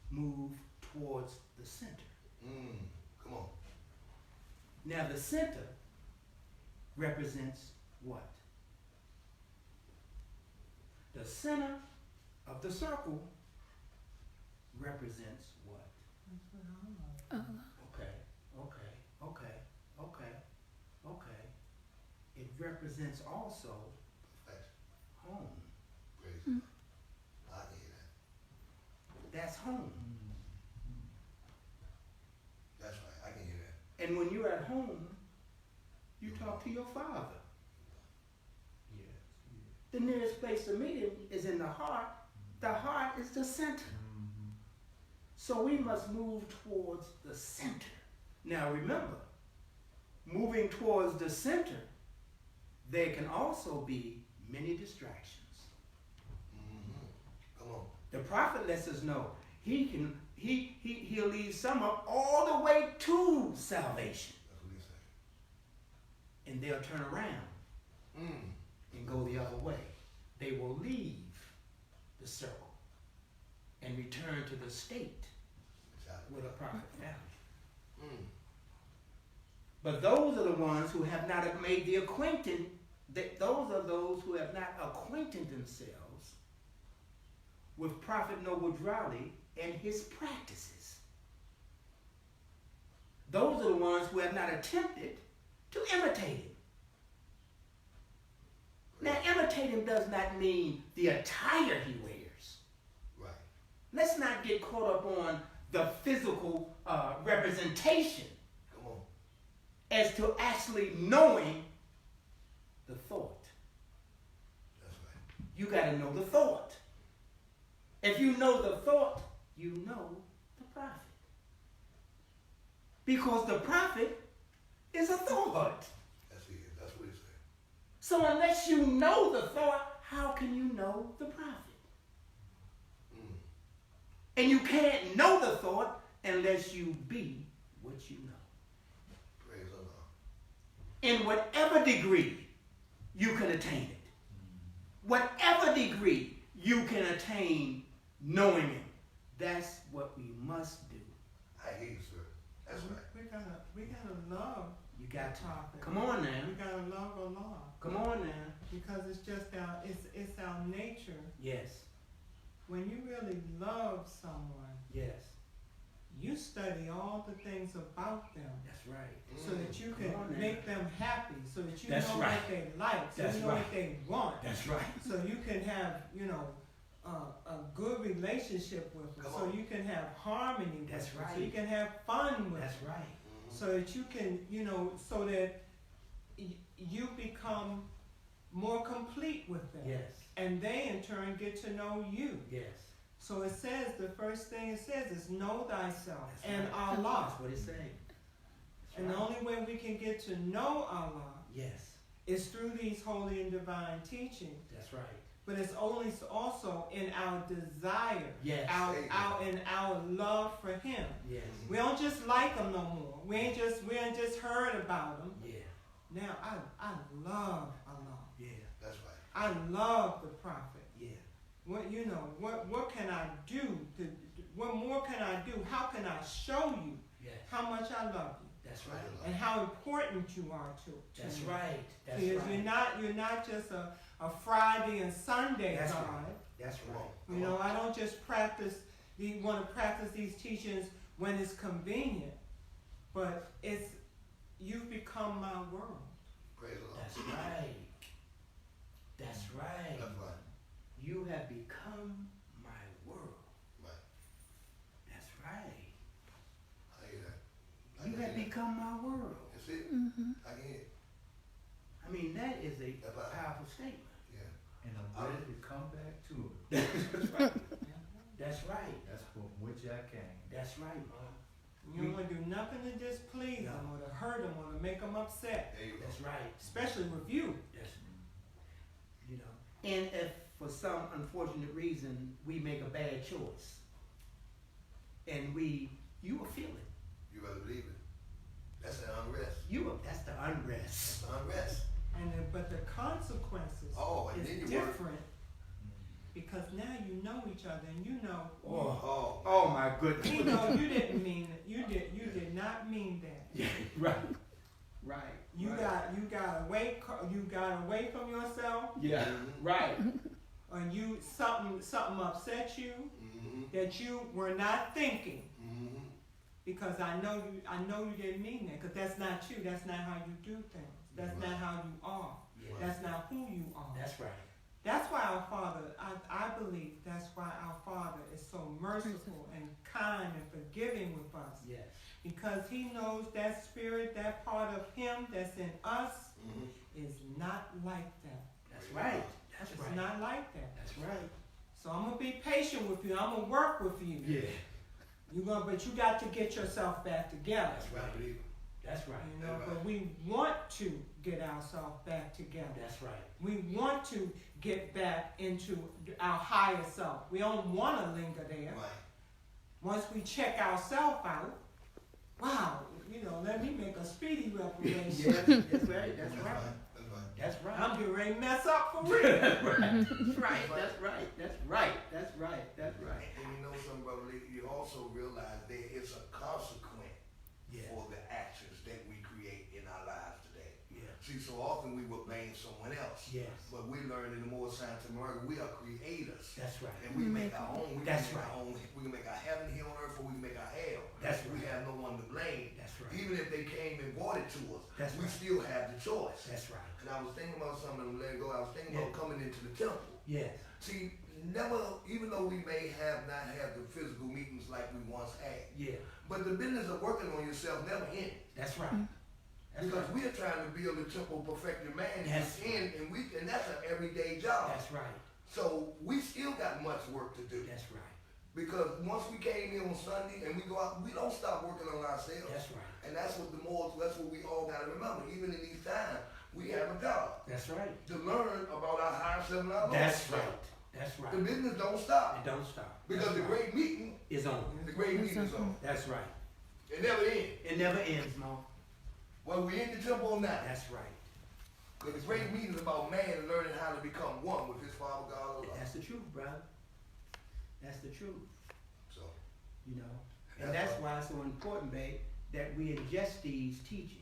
move towards the center? Come on. Now the center represents what? The center of the circle represents what? Allah. Okay. It represents also Thanks. home. Praise Mm. God. I hear that. That's home. That's right. I can hear that. And when you're at home, you talk to your father. Yes, The nearest place to meet him is in the heart. The heart is the center. So we must move towards the center. Now remember, moving towards the center, there can also be many distractions. Come on. The prophet lets us know he'll lead some up all the way to salvation. That's what he said. And they'll turn around and go the other way. They will leave the circle and return to the state Exactly. where the prophet found you. Mm. But those are the ones who have not made the acquaintance. Those are those who have not acquainted themselves with Prophet Noah Drowley and his practices. Those are the ones who have not attempted to imitate him. Now, imitate him does not mean the attire he wears. Right. Let's not get caught up on the physical representation Come on. as to actually knowing the thought. That's right. You got to know the thought. If you know the thought, you know the prophet. Because the prophet is a thought. That's what he said. So unless you know the thought, how can you know the prophet? And you can't know the thought unless you be what you know. Praise the Lord. In whatever degree you can attain it. whatever degree you can attain knowing him. That's what we must do. I hear you, sir. That's right. We gotta love You got to. topic. Come on now. We gotta love Allah. Come on now. Because it's just it's our nature. Yes. When you really love someone, Yes. you study all the things about them That's right. so that you Come on can now. make them happy, so that you That's know right. what they like, so That's you know right. what they want, That's right. so you can have, a good relationship with them, Come so on. you can have harmony with That's them, right. so you can have fun with That's them, right. so that you can, so that you become more complete with them. Yes. And they in turn get to know you. Yes. So it says, the first thing it says is know thyself That's and right. Allah. That's what it's saying. That's And the right. only way we can get to know Allah Yes. is through these holy and divine teachings. That's right. But it's only also in our desire, Yes. in our love for Him. Yes. We don't just like Him no more. We ain't just heard about Him. Yeah. Now I love Allah. Yeah. That's right. I love the Prophet. Yeah. What can I do? What more can I do? How can I show you Yes. how much I love you That's right. and how important you are to That's me? right. That's Because right. you're not just a Friday and Sunday That's God. right. That's right. You know, I don't just want to practice these teachings when it's convenient, but you've become my world. Praise the Lord. That's right. That's right. That's right. You have become my world. Right. That's right. I hear that. I You can have hear that. become my world. You see it? Mm-hmm. I can hear it. I mean, that is a That's right. powerful statement. Yeah. And I'm ready to come back to it. That's right. That's right. That's from which I came. That's right, Mom. You don't want to do nothing to displease them or to hurt them or to make them upset, There you go. That's right. especially with you. That's, and if for some unfortunate reason we make a bad choice, and you will feel it. You better believe it. That's the unrest. That's the unrest. That's the unrest. But the consequences And is then you work. different because now you know each other and you know. Oh my goodness. You know you didn't mean it. You did not mean that. Yeah, right. Right. You got away from yourself, Yeah. Mhm. Right. and something upset you Mhm. that you were not thinking. Mhm. Because I know you didn't mean that. Because that's not you. That's not how you do things. That's not how you are. Yeah. That's not who you are. That's right. That's why our Father, I believe that's why our Father is so merciful and kind and forgiving with us. Yes. Because He knows that spirit, that part of Him that's in us Mhm. is not like that. That's right. That's It's right. not like that. That's right. So I'm going to be patient with you. I'm going to work with you. Yeah. But you got to get yourself back together. That's You better right. believe it. That's right. You know, That's but right. we want to get ourselves back together. That's right. We want to get back into our higher self. We don't want to linger there. Right. Once we check ourselves out, wow, let me make a speedy reparation. Yes. That's right. That's That's right. right. That's right. That's right. I'm getting ready to mess up for real. That's right. That's right. That's right. That's right. That's right. That's right. And you know something, Brother Lee, you also realize there is a consequence Yeah. for the actions that we create in our lives today. Yeah. See, so often we will blame someone else. Yes. But we learn in the Moorish science of America, we are creators. That's right. And we make our own. We That's can make right. our own. We can make our heaven here on earth, or we can make our hell. That's We right. have no one to blame. That's right. Even if they came and brought it to us, That's we right. still have the choice. That's right. And I was thinking about something, I'm letting go. I was thinking Yeah. about coming into the temple. Yes. See, even though we may not have the physical meetings like we once had, Yeah. but the business of working on yourself never ends. That's right. That's Because right. we are trying to build a temple perfected man That's within, and that's an everyday job. That's right. So we still got much work to do. That's right. Because once we came here on Sunday and we go out, we don't stop working on ourselves. That's right. And that's what we all got to remember. Even in these times, we have a job That's right. to learn about our higher self and our lower That's self. right. That's right. The business don't stop. It don't stop. Because That's the right. great meeting, is on. the great meeting is on. That's right. It never ends. It never ends, Mom. Whether we in the temple or not. That's right. Because the great meeting is about man learning how to become one with his Father God of love. That's the truth, brother. That's the truth. So, You know, and that's why it's so important, babe, that we ingest these teachings.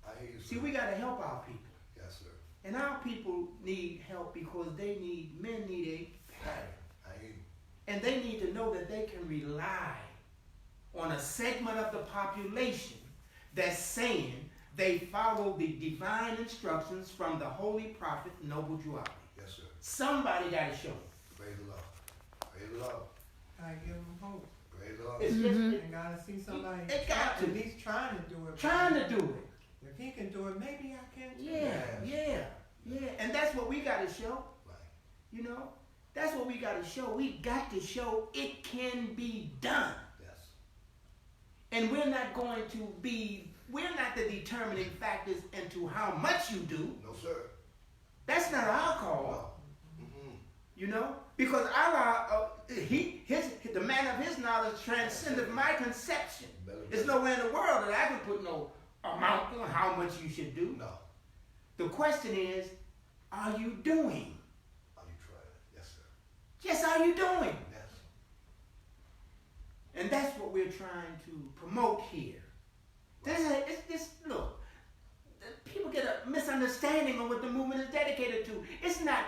I hear you. See, sir. we got to help our people. Yes, sir. And our people need help because men need a pattern. I hear you. And they need to know that they can rely on a segment of the population that's saying they follow the divine instructions from the holy prophet Noble Drew. Yes, sir. Somebody got to show them. Praise the Lord. Praise the Lord. I give them hope. Praise the Lord. It's Mhm. just They gotta see somebody It got to. at least trying to do it. trying to do it. If he can do it, maybe I can too. Yeah. And that's what we got to show. Right. You know, that's what we got to show. We got to show it can be done. Yes. And we're not the determining factors into how much you do. No, sir. That's not our call. No. Mm-hmm. You know, because Allah, the man of his knowledge transcended my conception. There's nowhere in the world that I can put no amount on how much you should do. No. The question is, are you doing? Are you trying? Yes, sir. Yes, are you doing? Yes. And that's what we're trying to promote here. Look, people get a misunderstanding of what the movement is dedicated to. It's not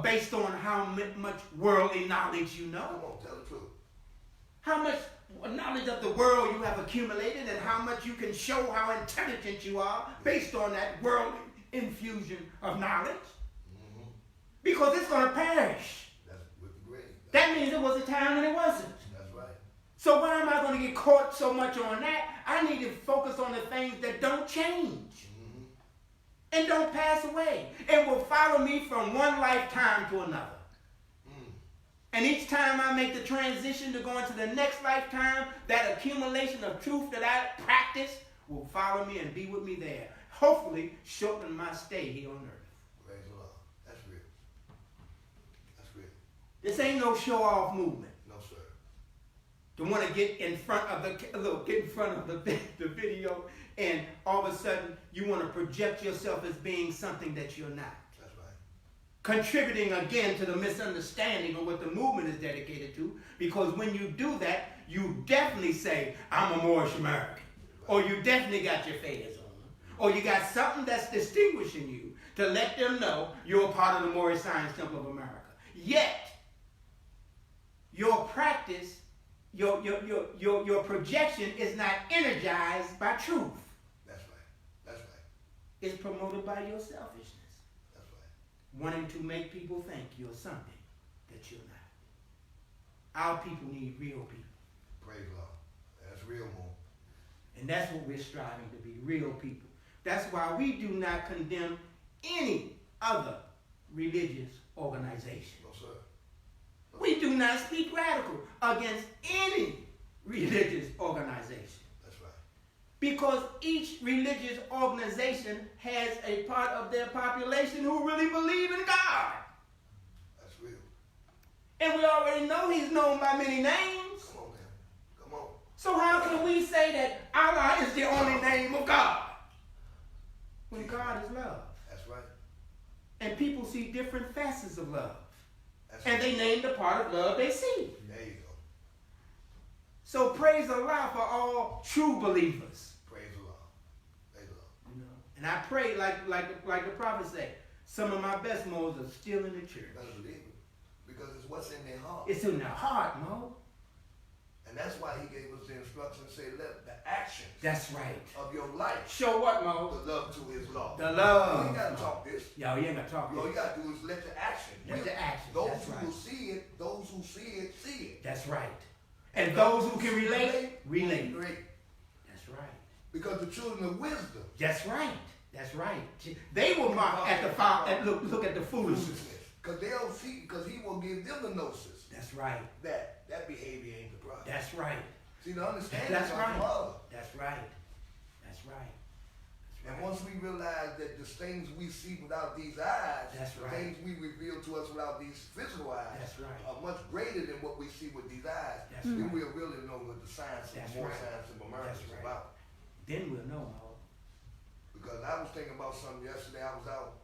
based on how much worldly knowledge you Come know, on, tell the truth. how much knowledge of the world you have accumulated, and how much you can show how intelligent you are based on that worldly infusion of knowledge. Mm-hmm. Because it's going to perish. That's with the grade. That means there was a time when it wasn't. That's right. So why am I going to get caught so much on that? I need to focus on the things that don't change Mm-hmm. and don't pass away and will follow me from one lifetime to another. Mm. And each time I make the transition to go into the next lifetime, that accumulation of truth that I practice will follow me and be with me there. Hopefully shorten my stay here on earth. Praise the Lord. That's real. That's real. This ain't no show-off movement. No, sir. To want to get in front of the video, and all of a sudden you want to project yourself as being something that you're not. That's right. Contributing again to the misunderstanding of what the movement is dedicated to, because when you do that, you definitely say, I'm a Moorish American. Or you definitely got your fez on. Or you got something that's distinguishing you to let them know you're a part of the Moorish Science Temple of America. Yet, your practice, your projection is not energized by truth. That's right. That's right. It's promoted by your selfishness. That's right. Wanting to make people think you're something that you're not. Our people need real people. Praise the Lord. That's real, more. And that's what we're striving to be, real people. That's why we do not condemn any other religious organization. No, sir. We do not speak radical against any religious organization. That's right. Because each religious organization has a part of their population who really believe in God. That's real. And we already know he's known by many names. Come on, man. Come on. So how can we say that Allah is the only name of God? When God is love. That's right. And people see different facets of love. That's And right. they name the part of love they see. There you go. So praise Allah for all true believers. Praise the Lord. Praise the Lord. You know? And I pray, like the prophet said, some of my best modes are still in the church. Better believe it. Because it's what's in their heart. It's in their heart, Mo. And that's why he gave us the instruction to say, let the actions That's right. of your life Show what, Mo? the love to his law. The love. You ain't got to talk this. Yo, you ain't got to talk All you this. got to do is let the action. Let the action. Those That's who right. will see it, those who see it, see it. That's right. And those who can relate, relate. Great. That's right. Because the children of wisdom. That's right. That's right. They will mock at the look at the foolishness. Because they'll see, because he will give them the gnosis That's right. that behavior ain't the problem. That's right. See, the understanding That's of right. Father. That's right. That's right. And once we realize that the things we see without these eyes, That's the right. things we reveal to us without these physical eyes, That's right. are much greater than what we see with these eyes, That's then right. we'll really know what the science That's of more right. science of America That's is right. about. Then we'll know, Mo. Because I was thinking about something yesterday. I was out,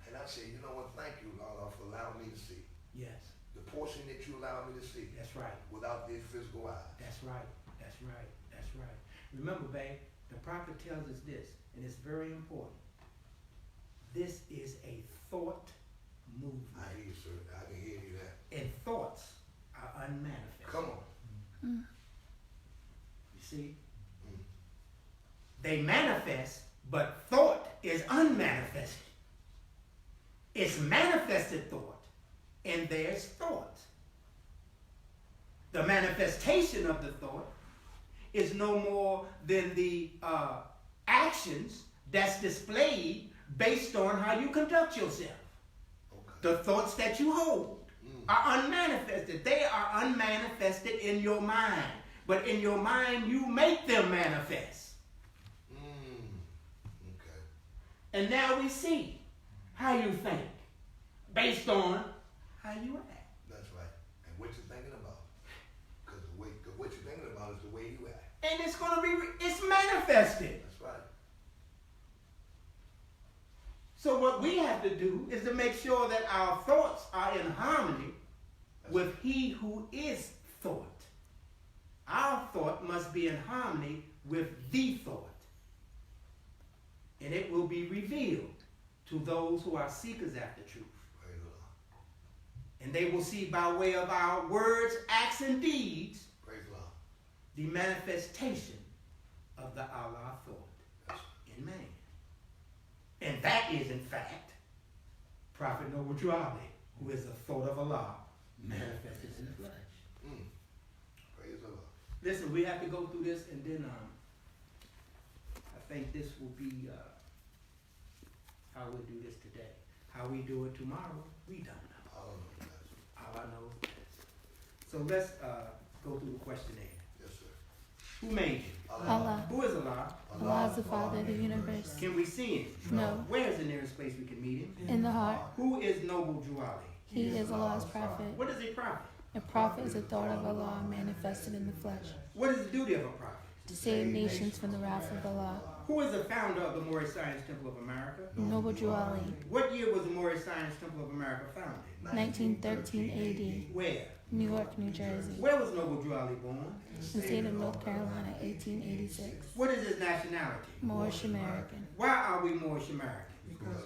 and I said, you know what? Thank you, Lord, for allowing me to see Yes, the portion that you allowed me to see that's right. without these physical eyes. That's right. That's right. That's right. Remember, babe, the prophet tells us this, and it's very important. This is a thought movement. I hear you, sir. I can hear you that. And thoughts are unmanifest. Come on. You see? Mm. They manifest, but thought is unmanifested. It's manifested thought, and there's thought. The manifestation of the thought is no more than the actions that's displayed based on how you conduct yourself. Okay. The thoughts that you hold are unmanifested. They are unmanifested in your mind. But in your mind, you make them manifest. Okay. And now we see how you think based on how you act. That's right. And what you're thinking about. Because what you're thinking about is the way you act. And it's going to be, it's manifested. That's right. So what we have to do is to make sure that our thoughts are in harmony with he who is thought. Our thought must be in harmony with the thought. And it will be revealed to those who are seekers after truth. Praise the Lord. And they will see by way of our words, acts, and deeds Praise the Lord. the manifestation of the Allah thought That's in man. And that is, in fact, Prophet Noble Jawadi, who is the thought of Allah manifested in the flesh. Praise the Lord. Listen, we have to go through this, and then I think this will be how we'll do this today. How we do it tomorrow, we don't know. I don't know. That's All I know is this. So let's go through the questionnaire. yes, sir. Who made you? Allah. Who is Allah? Allah is the Father of the universe. Can we see him? No. Where is the nearest place we can meet him? In the heart, Who is Noble Jawadi? he is Allah's prophet. What is a prophet? A prophet is a thought of Allah manifested in the flesh, What is the duty of a prophet? to save nations from the wrath of Allah. Who is the founder of the Moorish Science Temple of America? Noble Jawali, What year was the Moorish Science Temple of America founded? 1913 AD, Where? New York, New Jersey. Where was Noble Jawali born? In the state of North Carolina, 1886. What is his nationality? Moorish American. Why are we Moorish Americans?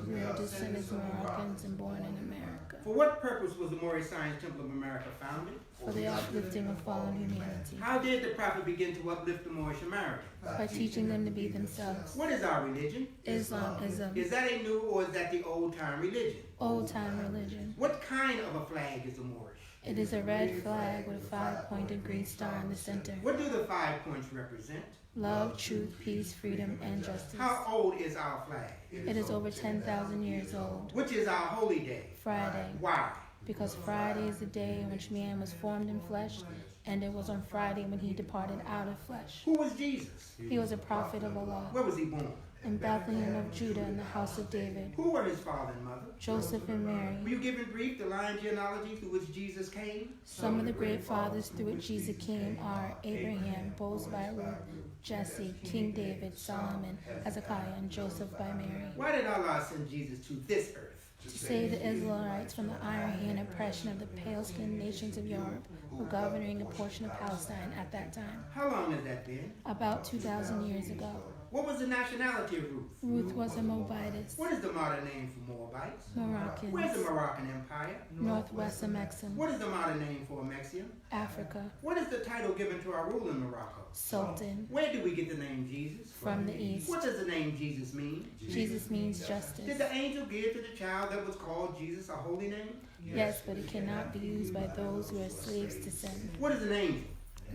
We are descendants of Moroccans and born in America. For what purpose was the Moorish Science Temple of America founded? For the uplifting of fallen humanity. How did the prophet begin to uplift the Moorish Americans? By teaching them to be themselves. What is our religion? Islamism. Is that a new or is that the old time religion? Old time religion. What kind of a flag is the Moorish? It is a red flag with a 5-pointed green star in the center. What do the 5 points represent? Love, truth, peace, freedom, and justice. How old is our flag? It is over 10,000 years old. Which is our holy day? Friday. Why? Because Friday is the day in which man was formed in flesh, and it was on Friday when he departed out of flesh. Who was Jesus? He was a prophet of Allah. Where was he born? In Bethlehem of Judah in the house of David. Who were his father and mother? Joseph and Will Mary. you give in brief the line genealogy through which Jesus came? Some of the great fathers through which Jesus came are Abraham, Boaz by Ruth, Jesse, King David, Solomon, Hezekiah, and Joseph by Mary. Why did Allah send Jesus to this earth? To save the Israelites from the iron hand oppression of the pale-skinned nations of Europe, who governing a portion of Palestine at that time. How long has that been? About 2,000 years ago. What was the nationality of Ruth? Ruth was a Moabitess. What is the modern name for Moabites? Moroccans. Where's the Moroccan Empire? Northwest of Mexico. What is the modern name for a Mexican? Africa. What is the title given to our ruler in Morocco? Sultan. Where do we get the name Jesus? From the east. What does the name Jesus mean? Jesus means Did justice. the angel give to the child that was called Jesus a holy name? Yes, but it cannot be used by those who are slaves to sin. What is an angel?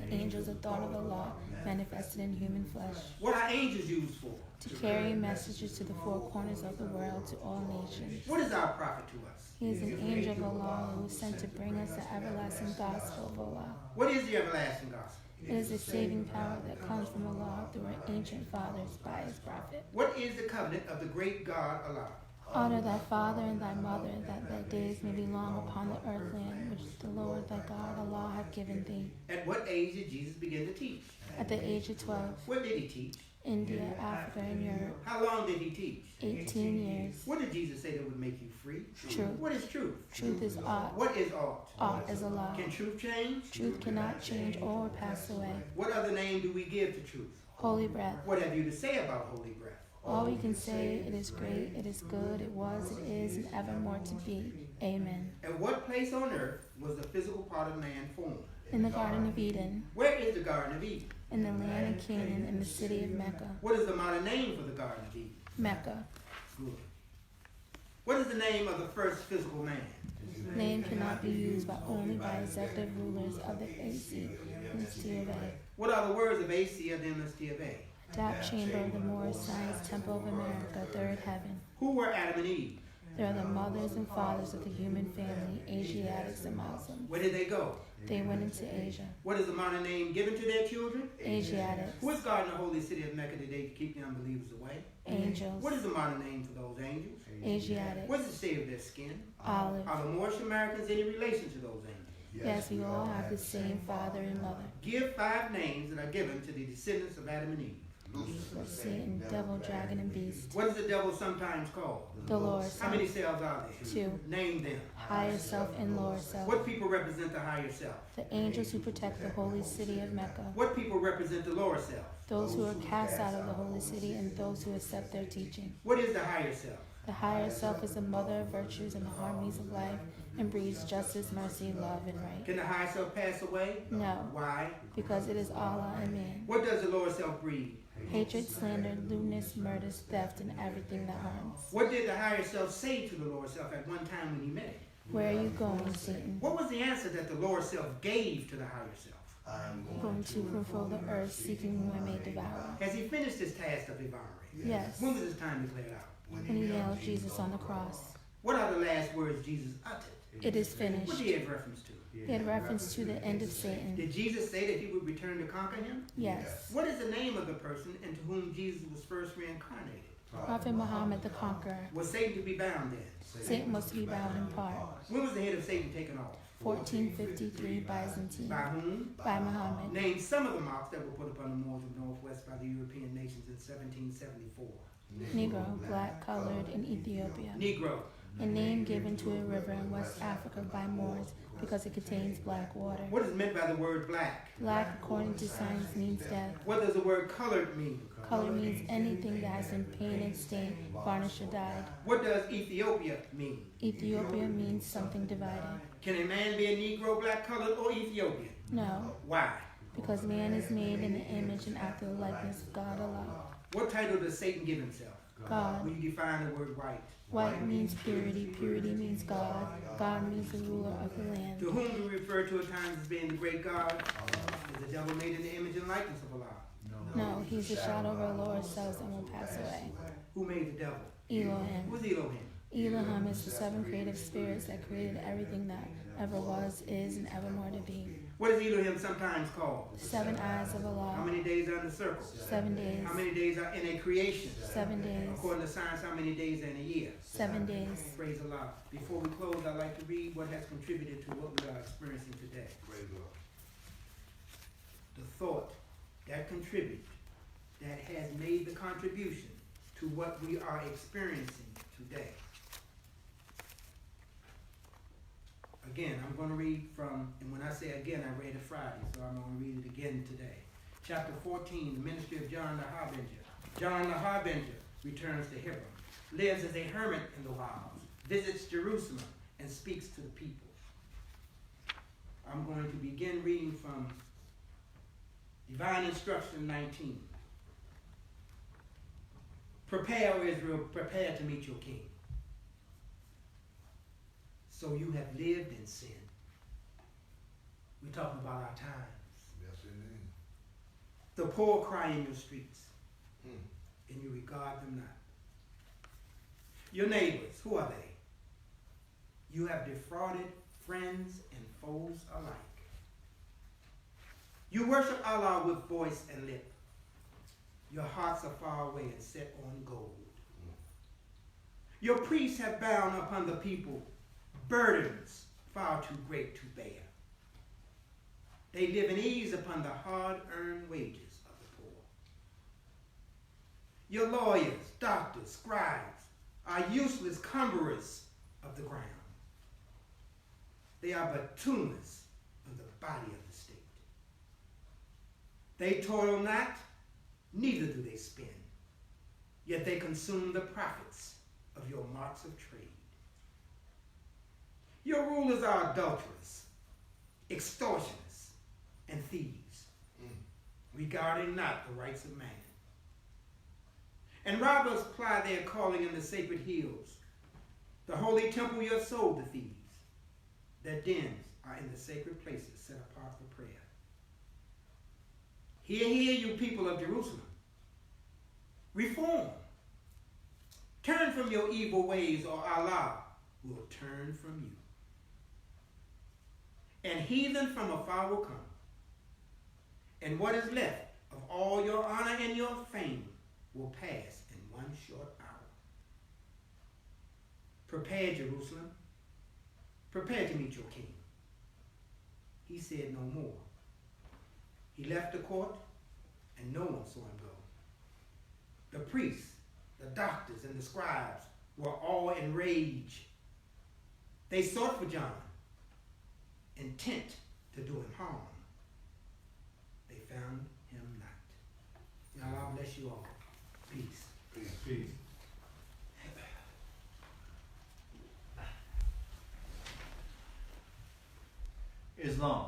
The angels are thought of Allah, manifested in human flesh, What are angels used for? to carry messages to the four corners of the world to all nations. What is our prophet to us? He is an angel of Allah who was sent to bring us the everlasting gospel of Allah. What is the everlasting gospel? It is a saving power that comes from Allah through our ancient fathers by his prophet. What is the covenant of the great God Allah? Honor thy father and thy mother, that thy days may be long upon the earth land, which the Lord thy God Allah hath given thee. At what age did Jesus begin to teach? At the age of 12, What did he teach? India, Africa, and Europe. How long did he teach? 18 years. What did Jesus say that would make you free? Truth. What is truth? Truth is ought. What is ought? Ought is a law. Can truth change? Truth cannot change or pass away. What other name do we give to truth? Holy breath. What have you to say about holy breath? All we can say, it is great, it is good, it was, it is, and evermore to be. Amen. At what place on earth was the physical part of man formed? In the Garden of Eden, Where is the Garden of Eden? in the land of Canaan, in the city of Mecca. What is the modern name for the Garden of Eden? Mecca. Good. What is the name of the first physical man? Name cannot be used by only by executive rulers of the AC, Dynasty of A. What are the words of AC of the Dynasty of A? Adapt chamber of the Moorish Science Temple of America, third heaven. Who were Adam and Eve? They are the mothers and fathers of the human family, Asiatics and Muslims. Where did they go? They went into Asia. What is the modern name given to their children? Asiatics. Who is guarding the holy city of Mecca today to keep the unbelievers away? Angels. What is the modern name for those angels? Asiatics. What is the shade of their skin? Olive. Are the Moorish Americans any relation to those angels? Yes, we all have the same father and mother. Give 5 names that are given to the descendants of Adam and Eve. Satan, devil, dragon, and beast. What is the devil sometimes called? The Lord How many self. cells are there? 2. Name them. Higher self and lower self. What people represent the higher self? The angels who protect the holy city of Mecca. What people represent the lower self? Those who are cast out of the holy city and those who accept their teaching. What is the higher self? The higher self is the mother of virtues and the harmonies of life and breeds justice, mercy, love, and right. Can the higher self pass away? No, Why? because it is Allah and man. What does the lower self breed? Hatred, slander, lewdness, murders, theft, and everything that harms. What did the higher self say to the lower self at one time when he met it? Where are you going, Satan? What was the answer that the lower self gave to the higher self? I'm Going to control the earth, seeking who I may devour. Has he finished his task of devouring? Yes, When was his time declared out? when he nailed Jesus on the cross. What are the last words Jesus uttered? It is What finished. did he have reference to? He had reference to the end of Satan. Did Jesus say that he would return to conquer him? Yes. What is the name of the person into whom Jesus was first reincarnated? Prophet Muhammad the Conqueror. Was Satan to be bound then? Satan was to be bound in part. When was the head of Satan taken off? 1453 Byzantine. By whom? By Muhammad. Name some of the marks that were put upon the Moors of Northwest by the European nations in 1774. Negro, black, colored, in Ethiopia. Negro. A name given to a river in West Africa by Moors because it contains black water. What is meant by the word black? Black, according to science, means death. What does the word colored mean? Color means anything that has been painted, stained, varnished, or dyed. What does Ethiopia mean? Ethiopia means something divided. Can a man be a Negro, black, colored, or Ethiopian? No, Why? because man is made in the image and after the likeness of God Allah. What title does Satan give himself? God. When you define the word white. White means purity, purity means God, God means the ruler of the land. To whom do we refer to at times as being the great God? Is the devil made in the image and likeness of Allah? No, he's a shadow of our lower selves and will pass away. Who made the devil? Elohim. Who's Elohim? Elohim is the 7 creative spirits that created everything that ever was, is, and evermore to be. What is Elohim sometimes called? 7 eyes of How Allah. many days are in the circle? 7 days. How many days are in a creation? 7 days. According to science, how many days are in a year? 7 days. Praise Allah. Before we close, I'd like to read what has contributed to what we are experiencing today. Praise God. The thought that contributes, that has made the contribution to what we are experiencing today. Again, I'm going to read from, and when I say again, I read it Friday, so I'm going to read it again today. Chapter 14, the ministry of John the Harbinger. John the Harbinger returns to Hebron, lives as a hermit in the wilds, visits Jerusalem, and speaks to the people. I'm going to begin reading from Divine Instruction 19. Prepare, O Israel, prepare to meet your king. So you have lived in sin. We're talking about our times. Yes, indeed. The poor cry in your streets, and you regard them not. Your neighbors, who are they? You have defrauded friends and foes alike. You worship Allah with voice and lip. Your hearts are far away and set on gold. Your priests have bound upon the people burdens far too great to bear. They live in ease upon the hard-earned wages of the poor. Your lawyers, doctors, scribes are useless cumberers of the ground. They are but tumors of the body of the state. They toil not, neither do they spin, yet they consume the profits of your marks of trade. Your rulers are adulterers, extortioners, and thieves, regarding not the rights of man. And robbers ply their calling in the sacred hills. The holy temple you have sold to thieves. Their dens are in the sacred places set apart for prayer. Hear, hear, you people of Jerusalem. Reform. Turn from your evil ways, or Allah will turn from you. And heathen from afar will come. And what is left of all your honor and your fame will pass in one short hour. Prepare, Jerusalem. Prepare to meet your king. He said no more. He left the court, and no one saw him go. The priests, the doctors, and the scribes were all in rage. They sought for John, intent to do him harm. They found him not. Now Allah bless you all. Peace. Peace. Peace. Islam.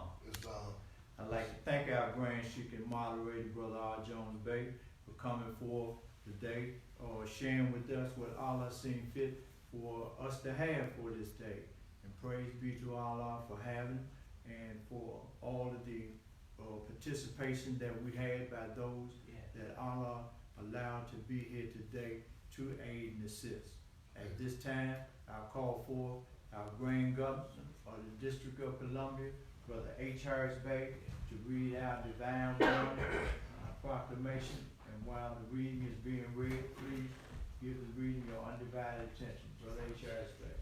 I'd like to thank our Grand Sheik and Moderator, Brother R. Jones Bay, for coming forth today, or sharing with us what Allah seen fit for us to have for this day. And praise be to Allah for having, and for all of the participation that we had by those that Allah allowed to be here today to aid and assist. At this time, I'll call for our Grand Governor of the District of Columbia, Brother H. Harris Bay, to read our divine proclamation. And while the reading is being read, please give the reading your undivided attention. Brother H. Harris Bay.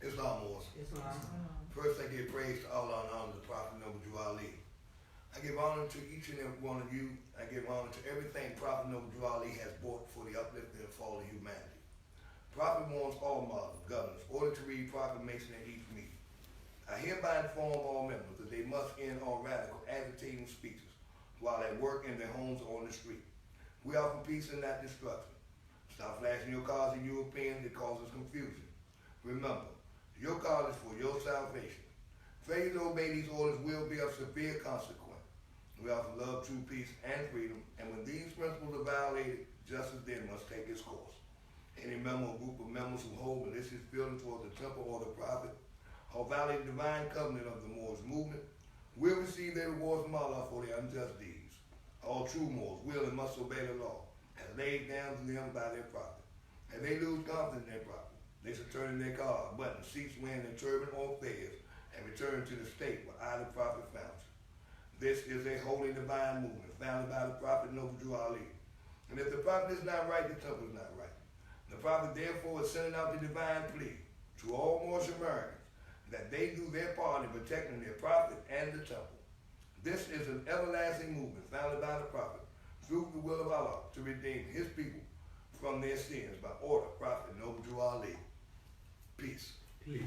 Islam Moors. Islam. First, I give praise to Allah and honor to the Prophet Noble Drew Ali. I give honor to each and every one of you. I give honor to everything Prophet Noble Drew Ali has brought for the uplifting and fall of humanity. Prophet warns all Muslim governors ordered to read proclamation at each meeting. I hereby inform all members that they must end all radical, agitating speeches while at work, in their homes, or on the street. We are for peace and not destruction. Stop flashing your cards in Europeans that causes confusion. Remember, your card is for your salvation. Failure to obey these orders will be of severe consequence. We offer love, true peace, and freedom, and when these principles are violated, justice then must take its course. Any member or group of members who hold malicious feelings towards the temple or the prophet, or violate the divine covenant of the Moorish movement, will receive their rewards from Allah for their unjust deeds. All true Moors will and must obey the law, as laid down to them by their prophet. If they lose confidence in their prophet, they should turn in their car, button, cease wearing their turban or fez, and return to the state where I, the prophet, found you. This is a holy divine movement founded by the prophet Noble Drew Ali. And if the prophet is not right, the temple is not right. The prophet therefore is sending out the divine plea to all Moorish Americans that they do their part in protecting their prophet and the temple. This is an everlasting movement founded by the prophet through the will of Allah to redeem his people from their sins by order of Prophet Noble Drew Ali. Peace. Peace.